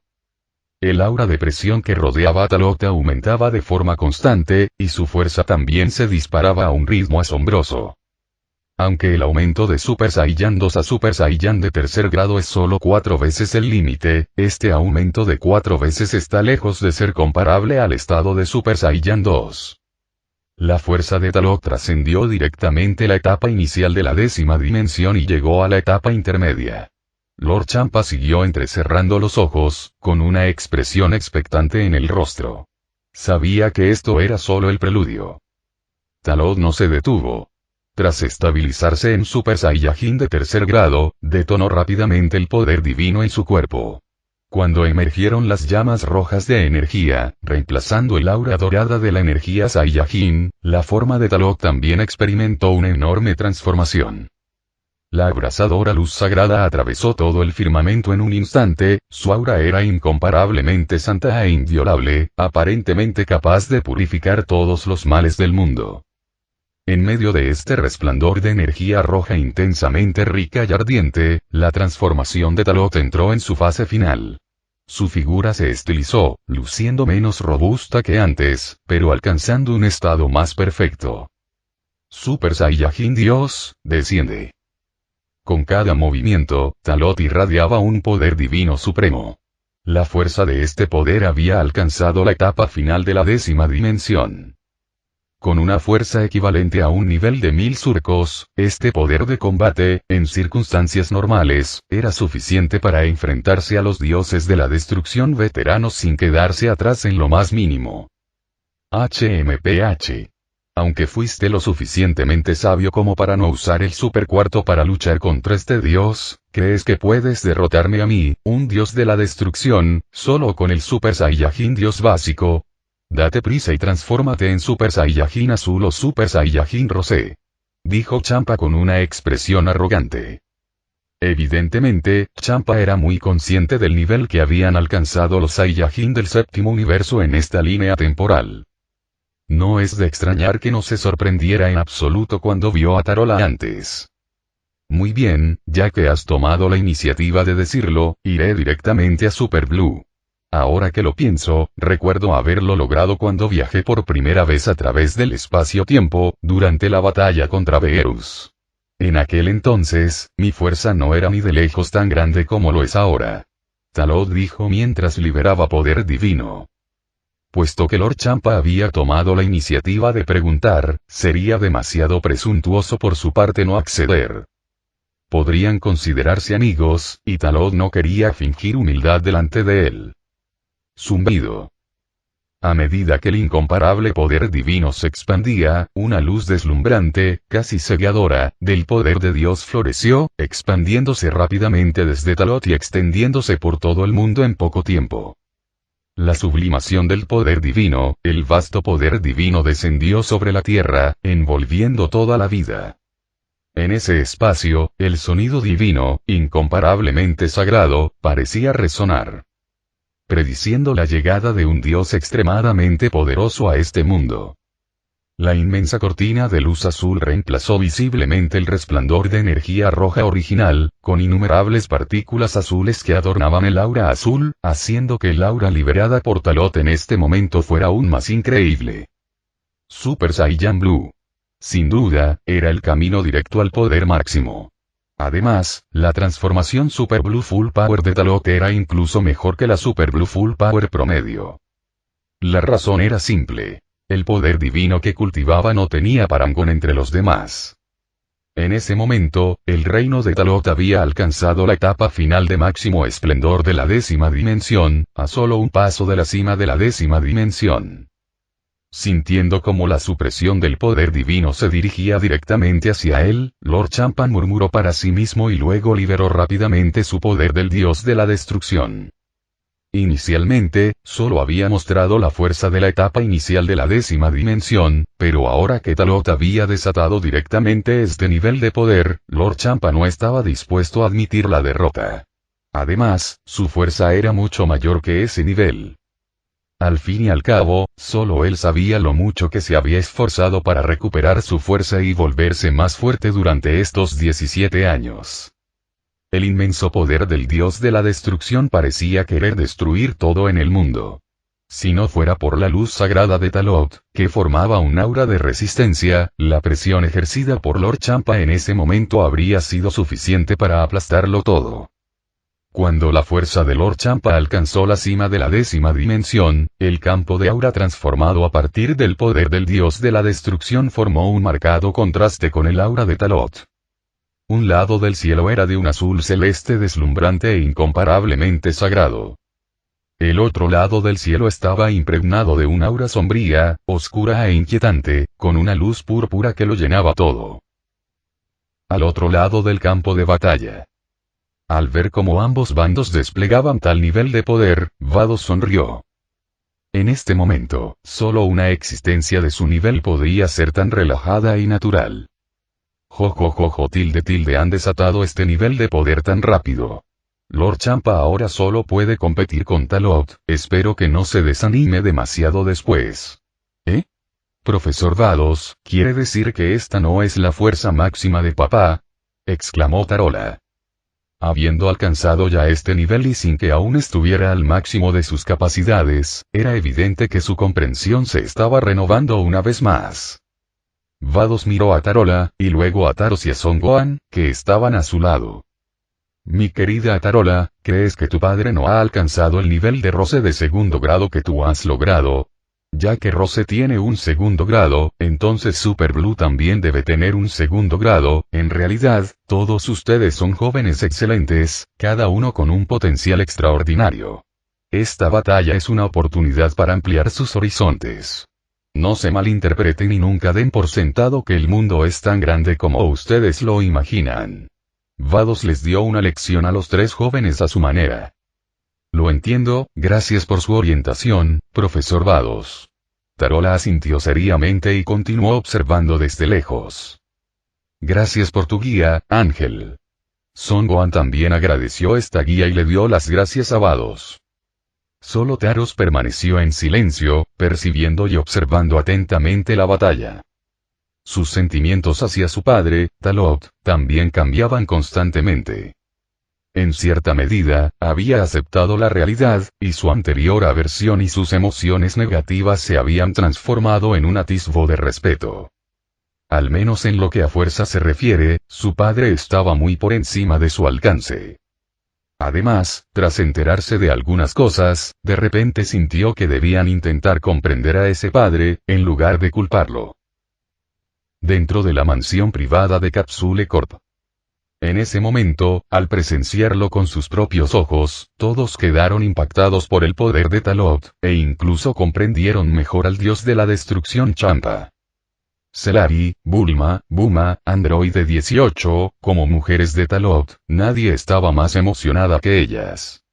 El aura de presión que rodeaba a Talot aumentaba de forma constante, y su fuerza también se disparaba a un ritmo asombroso. Aunque el aumento de Super Saiyan 2 a Super Saiyan de tercer grado es solo 4 veces el límite, este aumento de 4 veces está lejos de ser comparable al estado de Super Saiyan 2. La fuerza de Talot trascendió directamente la etapa inicial de la 10ª dimensión y llegó a la etapa intermedia. Lord Champa siguió entrecerrando los ojos, con una expresión expectante en el rostro. Sabía que esto era solo el preludio. Talot no se detuvo. Tras estabilizarse en Super Saiyajin de tercer grado, detonó rápidamente el poder divino en su cuerpo. Cuando emergieron las llamas rojas de energía, reemplazando el aura dorada de la energía Saiyajin, la forma de Talot también experimentó una enorme transformación. La abrasadora luz sagrada atravesó todo el firmamento en un instante, su aura era incomparablemente santa e inviolable, aparentemente capaz de purificar todos los males del mundo. En medio de este resplandor de energía roja intensamente rica y ardiente, la transformación de Talot entró en su fase final. Su figura se estilizó, luciendo menos robusta que antes, pero alcanzando un estado más perfecto. Super Saiyajin Dios, desciende. Con cada movimiento, Talot irradiaba un poder divino supremo. La fuerza de este poder había alcanzado la etapa final de la 10ª dimensión. Con una fuerza equivalente a un nivel de 1000 surcos, este poder de combate, en circunstancias normales, era suficiente para enfrentarse a los dioses de la destrucción veteranos sin quedarse atrás en lo más mínimo. HMPH. Aunque fuiste lo suficientemente sabio como para no usar el super cuarto para luchar contra este dios, ¿crees que puedes derrotarme a mí, un dios de la destrucción, solo con el Super Saiyajin Dios básico? Date prisa y transfórmate en Super Saiyajin azul o Super Saiyajin rosé. Dijo Champa con una expresión arrogante. Evidentemente, Champa era muy consciente del nivel que habían alcanzado los Saiyajin del séptimo universo en esta línea temporal. No es de extrañar que no se sorprendiera en absoluto cuando vio a Tarola antes. Muy bien, ya que has tomado la iniciativa de decirlo, iré directamente a Super Blue. Ahora que lo pienso, recuerdo haberlo logrado cuando viajé por primera vez a través del espacio-tiempo, durante la batalla contra Beerus. En aquel entonces, mi fuerza no era ni de lejos tan grande como lo es ahora. Talot dijo mientras liberaba poder divino. Puesto que Lord Champa había tomado la iniciativa de preguntar, sería demasiado presuntuoso por su parte no acceder. Podrían considerarse amigos, y Talot no quería fingir humildad delante de él. Zumbido. A medida que el incomparable poder divino se expandía, una luz deslumbrante, casi cegadora, del poder de Dios floreció, expandiéndose rápidamente desde Talot y extendiéndose por todo el mundo en poco tiempo. La sublimación del poder divino, el vasto poder divino descendió sobre la tierra, envolviendo toda la vida. En ese espacio, el sonido divino, incomparablemente sagrado, parecía resonar, prediciendo la llegada de un Dios extremadamente poderoso a este mundo. La inmensa cortina de luz azul reemplazó visiblemente el resplandor de energía roja original, con innumerables partículas azules que adornaban el aura azul, haciendo que el aura liberada por Talot en este momento fuera aún más increíble. Super Saiyan Blue. Sin duda, era el camino directo al poder máximo. Además, la transformación Super Blue Full Power de Talot era incluso mejor que la Super Blue Full Power promedio. La razón era simple. El poder divino que cultivaba no tenía parangón entre los demás. En ese momento, el reino de Talot había alcanzado la etapa final de máximo esplendor de la 10ª dimensión, a solo un paso de la cima de la 10ª dimensión. Sintiendo como la supresión del poder divino se dirigía directamente hacia él, Lord Champa murmuró para sí mismo y luego liberó rápidamente su poder del dios de la destrucción. Inicialmente, solo había mostrado la fuerza de la etapa inicial de la 10ª dimensión, pero ahora que Talot había desatado directamente este nivel de poder, Lord Champa no estaba dispuesto a admitir la derrota. Además, su fuerza era mucho mayor que ese nivel. Al fin y al cabo, solo él sabía lo mucho que se había esforzado para recuperar su fuerza y volverse más fuerte durante estos 17 años. El inmenso poder del dios de la destrucción parecía querer destruir todo en el mundo. Si no fuera por la luz sagrada de Talot, que formaba un aura de resistencia, la presión ejercida por Lord Champa en ese momento habría sido suficiente para aplastarlo todo. Cuando la fuerza de Lord Champa alcanzó la cima de la 10ª dimensión, el campo de aura transformado a partir del poder del dios de la destrucción formó un marcado contraste con el aura de Talot. Un lado del cielo era de un azul celeste deslumbrante e incomparablemente sagrado. El otro lado del cielo estaba impregnado de un aura sombría, oscura e inquietante, con una luz púrpura que lo llenaba todo. Al otro lado del campo de batalla. Al ver cómo ambos bandos desplegaban tal nivel de poder, Vados sonrió. En este momento, solo una existencia de su nivel podría ser tan relajada y natural. Han desatado este nivel de poder tan rápido. Lord Champa ahora solo puede competir con Talot, espero que no se desanime demasiado después. ¿Eh? Profesor Vados, ¿quiere decir que esta no es la fuerza máxima de papá? Exclamó Tarola. Habiendo alcanzado ya este nivel y sin que aún estuviera al máximo de sus capacidades, era evidente que su comprensión se estaba renovando una vez más. Vados miró a Tarola, y luego a Taros y a Son Gohan, que estaban a su lado. Mi querida Tarola, ¿crees que tu padre no ha alcanzado el nivel de roce de segundo grado que tú has logrado? Ya que roce tiene un segundo grado, entonces Super Blue también debe tener un segundo grado. En realidad, todos ustedes son jóvenes excelentes, cada uno con un potencial extraordinario. Esta batalla es una oportunidad para ampliar sus horizontes. No se malinterpreten y nunca den por sentado que el mundo es tan grande como ustedes lo imaginan. Vados les dio una lección a los tres jóvenes a su manera. Lo entiendo, gracias por su orientación, profesor Vados. Tarola asintió seriamente y continuó observando desde lejos. Gracias por tu guía, Ángel. Son Gohan también agradeció esta guía y le dio las gracias a Vados. Solo Taros permaneció en silencio, percibiendo y observando atentamente la batalla. Sus sentimientos hacia su padre, Talot, también cambiaban constantemente. En cierta medida, había aceptado la realidad, y su anterior aversión y sus emociones negativas se habían transformado en un atisbo de respeto. Al menos en lo que a fuerza se refiere, su padre estaba muy por encima de su alcance. Además, tras enterarse de algunas cosas, de repente sintió que debían intentar comprender a ese padre, en lugar de culparlo. Dentro de la mansión privada de Capsule Corp. En ese momento, al presenciarlo con sus propios ojos, todos quedaron impactados por el poder de Talot, e incluso comprendieron mejor al dios de la destrucción Champa. Celavi, Bulma, Buma, Androide 18, como mujeres de Talot, nadie estaba más emocionada que ellas.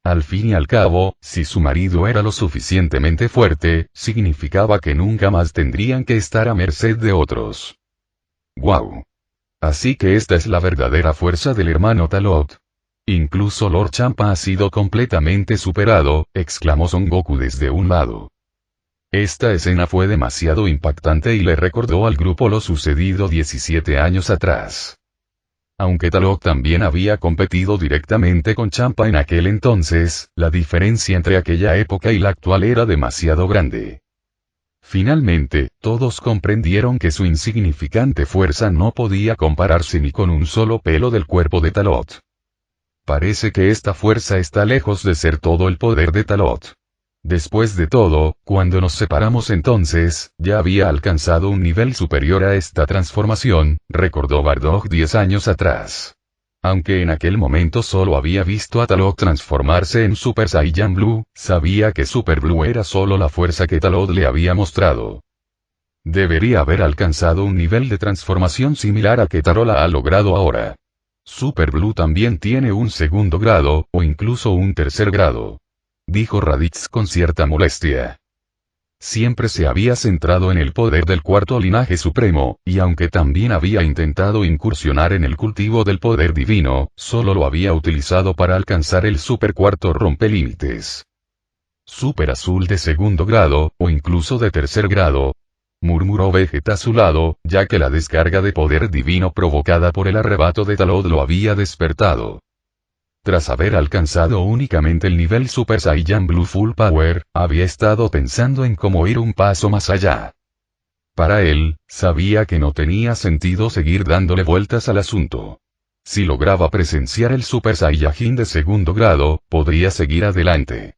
Al fin y al cabo, si su marido era lo suficientemente fuerte, significaba que nunca más tendrían que estar a merced de otros. ¡Guau! Así que esta es la verdadera fuerza del hermano Talot. Incluso Lord Champa ha sido completamente superado, exclamó Son Goku desde un lado. Esta escena fue demasiado impactante y le recordó al grupo lo sucedido 17 años atrás. Aunque Talot también había competido directamente con Champa en aquel entonces, la diferencia entre aquella época y la actual era demasiado grande. Finalmente, todos comprendieron que su insignificante fuerza no podía compararse ni con un solo pelo del cuerpo de Talot. Parece que esta fuerza está lejos de ser todo el poder de Talot. Después de todo, cuando nos separamos entonces, ya había alcanzado un nivel superior a esta transformación, recordó Bardock 10 años atrás. Aunque en aquel momento solo había visto a Talot transformarse en Super Saiyan Blue, sabía que Super Blue era solo la fuerza que Talot le había mostrado. Debería haber alcanzado un nivel de transformación similar a que Tarola ha logrado ahora. Super Blue también tiene un segundo grado, o incluso un tercer grado, dijo Raditz con cierta molestia. Siempre se había centrado en el poder del cuarto linaje supremo, y aunque también había intentado incursionar en el cultivo del poder divino, solo lo había utilizado para alcanzar el super cuarto rompelímites. Super azul de segundo grado, o incluso de tercer grado, murmuró Vegeta a su lado, ya que la descarga de poder divino provocada por el arrebato de Talot lo había despertado. Tras haber alcanzado únicamente el nivel Super Saiyan Blue Full Power, había estado pensando en cómo ir un paso más allá. Para él, sabía que no tenía sentido seguir dándole vueltas al asunto. Si lograba presenciar el Super Saiyajin de segundo grado, podría seguir adelante.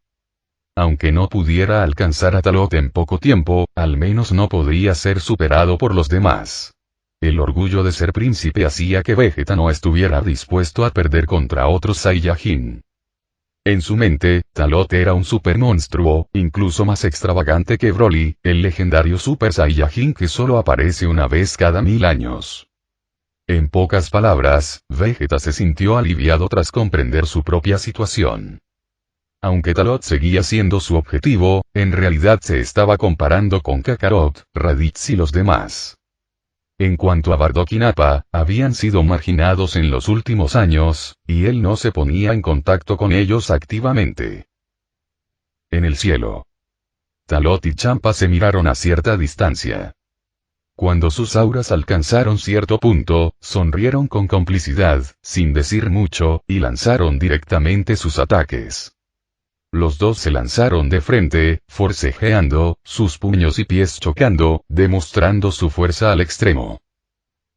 Aunque no pudiera alcanzar a Talot en poco tiempo, al menos no podría ser superado por los demás. El orgullo de ser príncipe hacía que Vegeta no estuviera dispuesto a perder contra otros Saiyajin. En su mente, Talot era un supermonstruo, incluso más extravagante que Broly, el legendario Super Saiyajin que solo aparece una vez cada 1000 años. En pocas palabras, Vegeta se sintió aliviado tras comprender su propia situación. Aunque Talot seguía siendo su objetivo, en realidad se estaba comparando con Kakarot, Raditz y los demás. En cuanto a Bardock y Nappa, habían sido marginados en los últimos años, y él no se ponía en contacto con ellos activamente. En el cielo, Talot y Champa se miraron a cierta distancia. Cuando sus auras alcanzaron cierto punto, sonrieron con complicidad, sin decir mucho, y lanzaron directamente sus ataques. Los dos se lanzaron de frente, forcejeando, sus puños y pies chocando, demostrando su fuerza al extremo.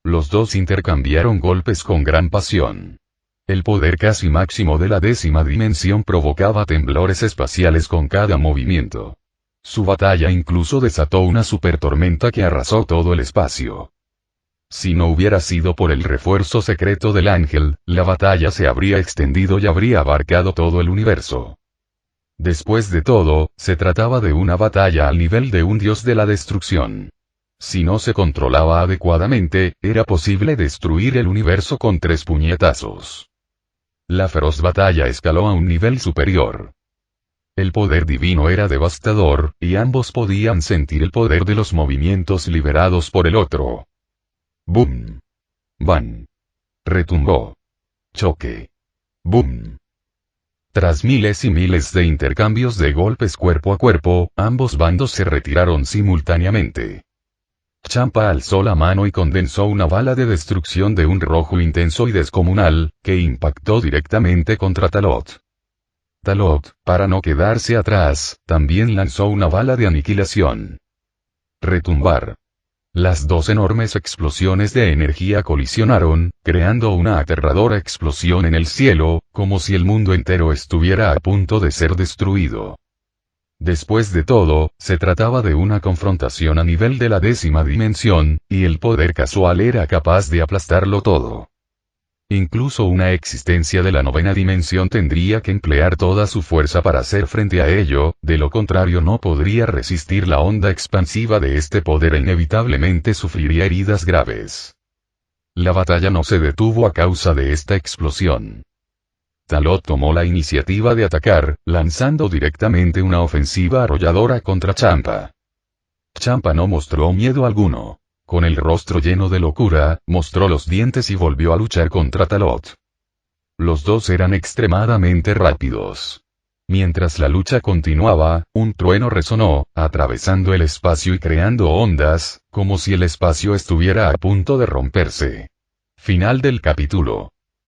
Los dos intercambiaron golpes con gran pasión. El poder casi máximo de la 10ª dimensión provocaba temblores espaciales con cada movimiento. Su batalla incluso desató una super tormenta que arrasó todo el espacio. Si no hubiera sido por el refuerzo secreto del ángel, la batalla se habría extendido y habría abarcado todo el universo. Después de todo, se trataba de una batalla al nivel de un dios de la destrucción. Si no se controlaba adecuadamente, era posible destruir el universo con 3 puñetazos. La feroz batalla escaló a un nivel superior. El poder divino era devastador, y ambos podían sentir el poder de los movimientos liberados por el otro. ¡Bum! ¡Ban! Retumbó. Choque. ¡Bum! Tras miles y miles de intercambios de golpes cuerpo a cuerpo, ambos bandos se retiraron simultáneamente. Champa alzó la mano y condensó una bala de destrucción de un rojo intenso y descomunal, que impactó directamente contra Talot. Talot, para no quedarse atrás, también lanzó una bala de aniquilación. Retumbar. Las dos enormes explosiones de energía colisionaron, creando una aterradora explosión en el cielo, como si el mundo entero estuviera a punto de ser destruido. Después de todo, se trataba de una confrontación a nivel de la 10ª dimensión, y el poder casual era capaz de aplastarlo todo. Incluso una existencia de la 9ª dimensión tendría que emplear toda su fuerza para hacer frente a ello, de lo contrario no podría resistir la onda expansiva de este poder e inevitablemente sufriría heridas graves. La batalla no se detuvo a causa de esta explosión. Talot tomó la iniciativa de atacar, lanzando directamente una ofensiva arrolladora contra Champa. Champa no mostró miedo alguno. Con el rostro lleno de locura, mostró los dientes y volvió a luchar contra Talot. Los dos eran extremadamente rápidos. Mientras la lucha continuaba, un trueno resonó, atravesando el espacio y creando ondas, como si el espacio estuviera a punto de romperse. Final del capítulo.